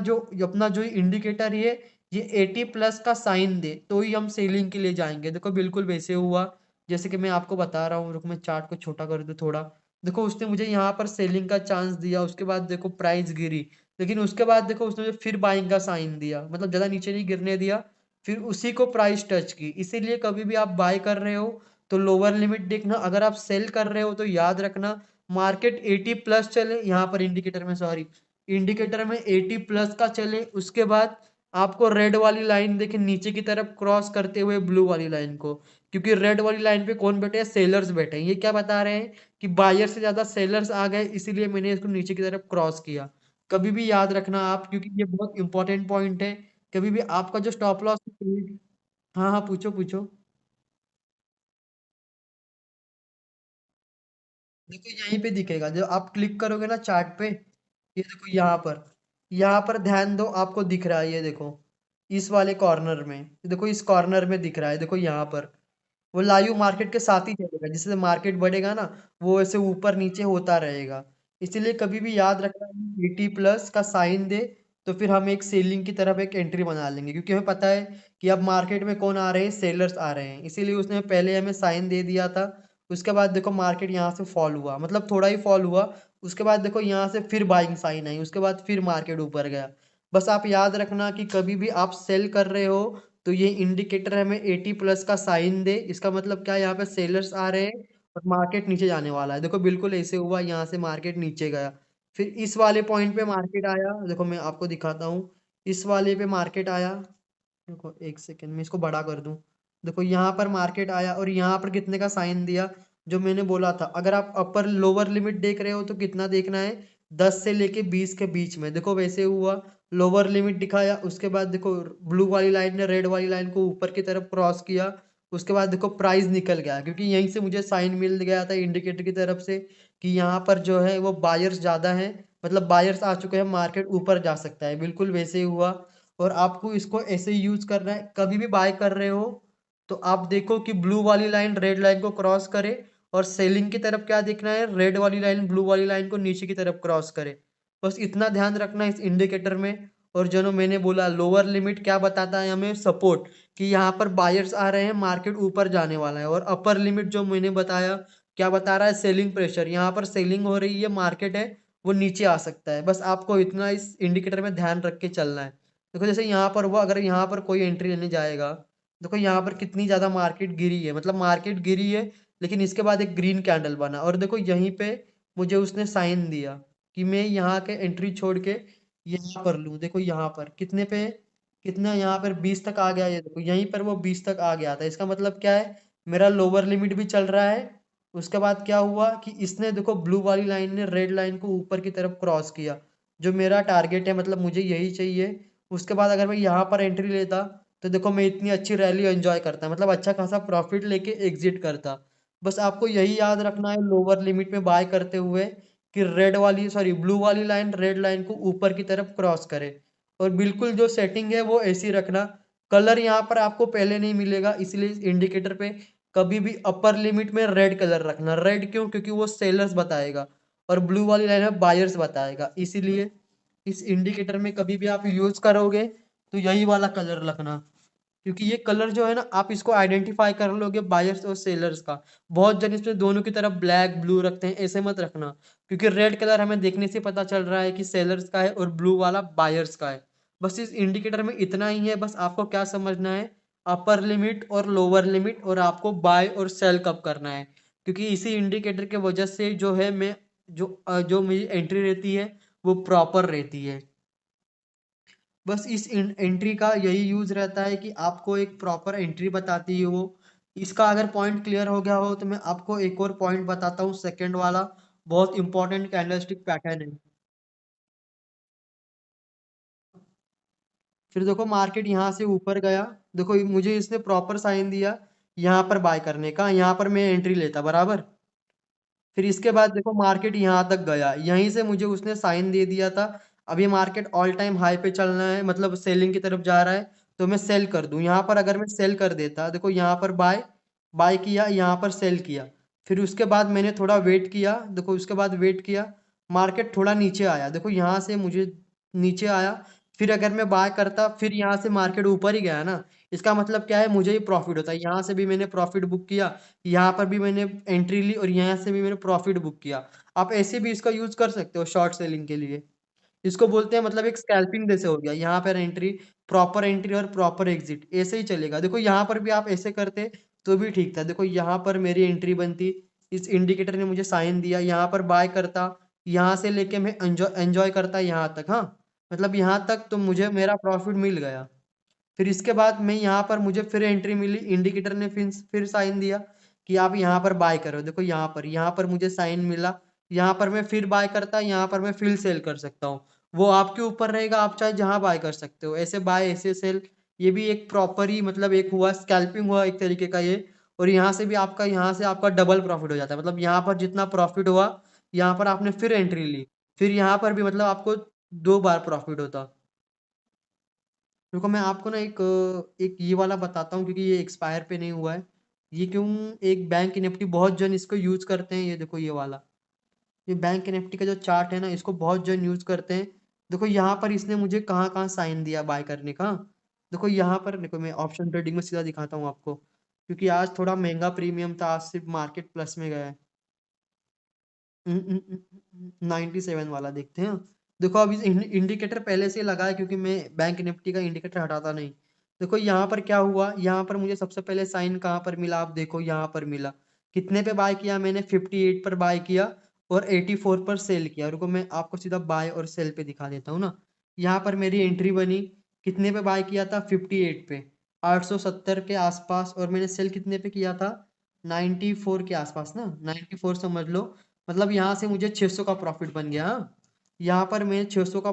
जो इंडिकेटर ये 80 प्लस का साइन दे तो ही हम सेलिंग के लिए जाएंगे। देखो बिल्कुल वैसे हुआ जैसे कि मैं आपको बता रहा हूँ। रुक, मैं चार्ट को छोटा कर दूं थोड़ा, देखो उसने मुझे यहाँ पर सेलिंग का चांस दिया, उसके बाद देखो प्राइस गिरी, लेकिन उसके बाद देखो उसने मुझे फिर बाइंग का साइन दिया, मतलब ज़्यादा नीचे नहीं गिरने दिया, फिर उसी को प्राइस टच की। इसीलिए कभी भी आप बाय कर रहे हो तो लोअर लिमिट देखना, अगर आप सेल कर रहे हो तो याद रखना मार्केट 80 प्लस चले, यहाँ पर इंडिकेटर में, सॉरी, इंडिकेटर में 80 प्लस का चले, उसके बाद आपको रेड वाली लाइन देखे नीचे की तरफ क्रॉस करते हुए ब्लू वाली लाइन को, क्योंकि रेड वाली लाइन पे कौन बैठे हैं, सेलर्स बैठे हैं। ये क्या बता रहे हैं कि बायर से ज्यादा सेलर्स आ गए, इसीलिए मैंने इसको नीचे की तरफ क्रॉस किया। कभी भी याद रखना आप, क्योंकि ये बहुत इंपॉर्टेंट पॉइंट है। कभी भी आपका जो स्टॉप लॉस, हाँ हाँ, पूछो पूछो। देखो यहीं पे दिखेगा, जब आप क्लिक करोगे ना चार्ट पे, ये देखो यहाँ पर ध्यान दो, आपको दिख रहा है, ये देखो इस वाले कॉर्नर में, देखो इस कॉर्नर में दिख रहा है, देखो यहाँ पर वो लाइव मार्केट के साथ ही चलेगा, जिससे मार्केट बढ़ेगा ना वो ऐसे ऊपर नीचे होता रहेगा। इसीलिए कभी भी याद रखना, 80 प्लस का साइन दे तो फिर हम एक सेलिंग की तरफ एक एंट्री बना लेंगे, क्योंकि हमें पता है कि अब मार्केट में कौन आ रहे हैं, सेलर्स आ रहे हैं, इसीलिए उसने पहले हमें साइन दे दिया था। उसके बाद देखो मार्केट यहाँ से फॉल हुआ, मतलब थोड़ा ही फॉल हुआ, उसके बाद देखो यहाँ से फिर बाइंग साइन आई, उसके बाद फिर मार्केट ऊपर गया। बस आप याद रखना कि कभी भी आप सेल कर रहे हो तो ये इंडिकेटर हमें 80 प्लस का साइन दे, इसका मतलब क्या है, यहाँ पे सेलर्स आ रहे हैं और मार्केट नीचे जाने वाला है। देखो बिल्कुल ऐसे हुआ, यहाँ से मार्केट नीचे गया, फिर इस वाले पॉइंट पे मार्केट आया, देखो मैं आपको दिखाता हूँ, इस वाले पे मार्केट आया, देखो एक सेकेंड में इसको बड़ा कर दूं, देखो यहाँ पर मार्केट आया और यहाँ पर कितने का साइन दिया, जो मैंने बोला था, अगर आप अपर लोअर लिमिट देख रहे हो तो कितना देखना है, 10 से लेके 20 के बीच में, देखो वैसे हुआ, लोअर लिमिट दिखाया, उसके बाद देखो ब्लू वाली लाइन ने रेड वाली लाइन को ऊपर की तरफ क्रॉस किया, उसके बाद देखो प्राइस निकल गया, क्योंकि यहीं से मुझे साइन मिल गया था इंडिकेटर की तरफ से कि यहाँ पर जो है वो बायर्स ज्यादा हैं, मतलब बायर्स आ चुके हैं, मार्केट ऊपर जा सकता है, बिल्कुल वैसे ही हुआ। और आपको इसको ऐसे ही यूज करना है, कभी भी बाय कर रहे हो तो आप देखो कि ब्लू वाली लाइन रेड लाइन को क्रॉस करे, और सेलिंग की तरफ क्या देखना है, रेड वाली लाइन ब्लू वाली लाइन को नीचे की तरफ क्रॉस करे। बस इतना ध्यान रखना है इस इंडिकेटर में। और जो मैंने बोला लोअर लिमिट क्या बताता है हमें, सपोर्ट, कि यहाँ पर बायर्स आ रहे हैं, मार्केट ऊपर जाने वाला है, और अपर लिमिट जो मैंने बताया क्या बता रहा है, सेलिंग प्रेशर, यहाँ पर सेलिंग हो रही है, मार्केट है वो नीचे आ सकता है। बस आपको इतना इस इंडिकेटर में ध्यान रख के चलना है। देखो जैसे यहाँ पर हुआ, अगर यहाँ पर कोई एंट्री लेने जाएगा, देखो यहाँ पर कितनी ज्यादा मार्केट गिरी है, मतलब मार्केट गिरी है, लेकिन इसके बाद एक ग्रीन कैंडल बना, और देखो यहीं पे मुझे उसने साइन दिया कि मैं यहाँ के एंट्री छोड़ के यहाँ पर लूँ, देखो यहाँ पर कितने पे, कितना यहाँ पर 20 तक आ गया, ये देखो यहीं पर वो 20 तक आ गया था, इसका मतलब क्या है, मेरा लोअर लिमिट भी चल रहा है। उसके बाद क्या हुआ कि इसने देखो ब्लू वाली लाइन ने रेड लाइन को ऊपर की तरफ क्रॉस किया, जो मेरा टारगेट है, मतलब मुझे यही चाहिए। उसके बाद अगर मैं यहाँ पर एंट्री लेता तो देखो मैं इतनी अच्छी रैली एंजॉय करता, मतलब अच्छा खासा प्रॉफिट लेके एग्जिट करता। बस आपको यही याद रखना है लोअर लिमिट में बाय करते हुए कि रेड वाली, सॉरी, ब्लू वाली लाइन रेड लाइन को ऊपर की तरफ क्रॉस करे, और बिल्कुल जो सेटिंग है वो ऐसी रखना। कलर यहाँ पर आपको पहले नहीं मिलेगा, इसलिए इंडिकेटर पे कभी भी अपर लिमिट में रेड कलर रखना। रेड क्यों, क्योंकि वो सेलर्स बताएगा, और ब्लू वाली लाइन में बायर्स बताएगा, इसीलिए इस इंडिकेटर में कभी भी आप यूज करोगे तो यही वाला कलर रखना, क्योंकि ये कलर जो है ना, आप इसको आइडेंटिफाई कर लोगे बायर्स और सेलर्स का। बहुत जन इसमें दोनों की तरफ ब्लैक ब्लू रखते हैं, ऐसे मत रखना, क्योंकि रेड कलर हमें देखने से पता चल रहा है कि सेलर्स का है और ब्लू वाला बायर्स का है। बस इस इंडिकेटर में इतना ही है, बस आपको क्या समझना है, अपर लिमिट और लोअर लिमिट, और आपको बाय और सेल कब करना है, क्योंकि इसी इंडिकेटर के वजह से जो है मैं जो मेरी एंट्री रहती है वो प्रॉपर रहती है। बस इस एंट्री का यही यूज रहता है कि आपको एक प्रॉपर एंट्री बताती है वो। इसका अगर पॉइंट क्लियर हो गया हो तो मैं आपको एक और पॉइंट बताता हूँ, सेकंड वाला, बहुत इंपॉर्टेंट कैंडलस्टिक पैटर्न है। फिर देखो मार्केट यहाँ से ऊपर गया, देखो मुझे इसने प्रॉपर साइन दिया यहाँ पर बाय करने का, यहाँ पर मैं एंट्री लेता बराबर। फिर इसके बाद देखो मार्केट यहाँ तक गया, यहीं से मुझे उसने साइन दे दिया था अभी मार्केट ऑल टाइम हाई पे चलना है, मतलब सेलिंग की तरफ जा रहा है, तो मैं सेल कर दूं। यहाँ पर अगर मैं सेल कर देता, देखो यहाँ पर बाय, बाय किया, यहाँ पर सेल किया, फिर उसके बाद मैंने थोड़ा वेट किया, देखो उसके बाद वेट किया, मार्केट थोड़ा नीचे आया, देखो यहाँ से मुझे नीचे आया, फिर अगर मैं बाय करता फिर यहाँ से मार्केट ऊपर ही गया ना, इसका मतलब क्या है, मुझे ही प्रॉफिट होता है। यहाँ से भी मैंने प्रॉफिट बुक किया, यहाँ पर भी मैंने एंट्री ली और यहाँ से भी मैंने प्रॉफिट बुक किया। आप ऐसे भी इसका यूज कर सकते हो शॉर्ट सेलिंग के लिए। इसको बोलते हैं मतलब एक स्कैल्पिंग जैसे हो गया। यहाँ पर एंट्री, प्रॉपर एंट्री और प्रॉपर एग्जिट ऐसे ही चलेगा। देखो यहाँ पर भी आप ऐसे करते तो भी ठीक था। देखो यहाँ पर मेरी एंट्री बनती, इस इंडिकेटर ने मुझे साइन दिया, यहाँ पर बाय करता, यहाँ से लेके मैं एंजॉय करता यहाँ तक। हाँ, मतलब यहाँ तक तो मुझे मेरा प्रॉफिट मिल गया। फिर इसके बाद मैं यहाँ पर मुझे फिर एंट्री मिली, इंडिकेटर ने फिर साइन दिया कि आप यहाँ पर बाय करो। देखो यहाँ पर मुझे साइन मिला, यहाँ पर मैं फिर बाय करता, यहाँ पर मैं फिर सेल कर सकता हूँ। वो आपके ऊपर रहेगा, आप चाहे जहाँ बाय कर सकते हो, ऐसे बाय ऐसे सेल। ये भी एक प्रॉपर ही मतलब एक हुआ स्कैल्पिंग हुआ एक तरीके का ये। और यहाँ से आपका डबल प्रॉफिट हो जाता है। मतलब यहाँ पर जितना प्रॉफिट हुआ, यहाँ पर आपने फिर एंट्री ली, फिर यहाँ पर भी मतलब आपको 2 बार प्रॉफिट होता। देखो मैं आपको ना एक ये वाला बताता हूँ क्योंकि ये एक्सपायर पे नहीं हुआ है। ये क्यों, एक बैंक निफ्टी बहुत जन इसको यूज करते हैं। ये देखो ये वाला, ये बैंक निफ्टी का जो चार्ट है ना, इसको बहुत जन यूज करते हैं। देखो यहाँ पर इसने मुझे कहाँ कहाँ साइन दिया बाय करने का। देखो यहाँ पर देखो, मैं ऑप्शन ट्रेडिंग में सीधा दिखाता हूँ आपको, क्योंकि आज थोड़ा महंगा प्रीमियम था, आज सिर्फ मार्केट प्लस में गया है। 97 वाला देखते हैं। देखो अभी इंडिकेटर पहले से लगा है क्योंकि मैं बैंक निफ्टी का इंडिकेटर हटाता नहीं। देखो यहाँ पर क्या हुआ, यहाँ पर मुझे सबसे पहले साइन कहाँ पर मिला, आप देखो यहाँ पर मिला। कितने पे बाय किया मैंने, 58 पर बाय किया और 84 पर सेल किया। रुको मैं आपको सीधा बाय और सेल पे दिखा देता हूँ ना। यहाँ पर मेरी एंट्री बनी, कितने पे बाय किया था, 58 पे, 870 के आसपास। और मैंने सेल कितने पे किया था, 94 के आसपास ना, 94 समझ लो। मतलब यहाँ से मुझे 600 का प्रॉफिट बन गया। हाँ, यहाँ पर मैं 600 का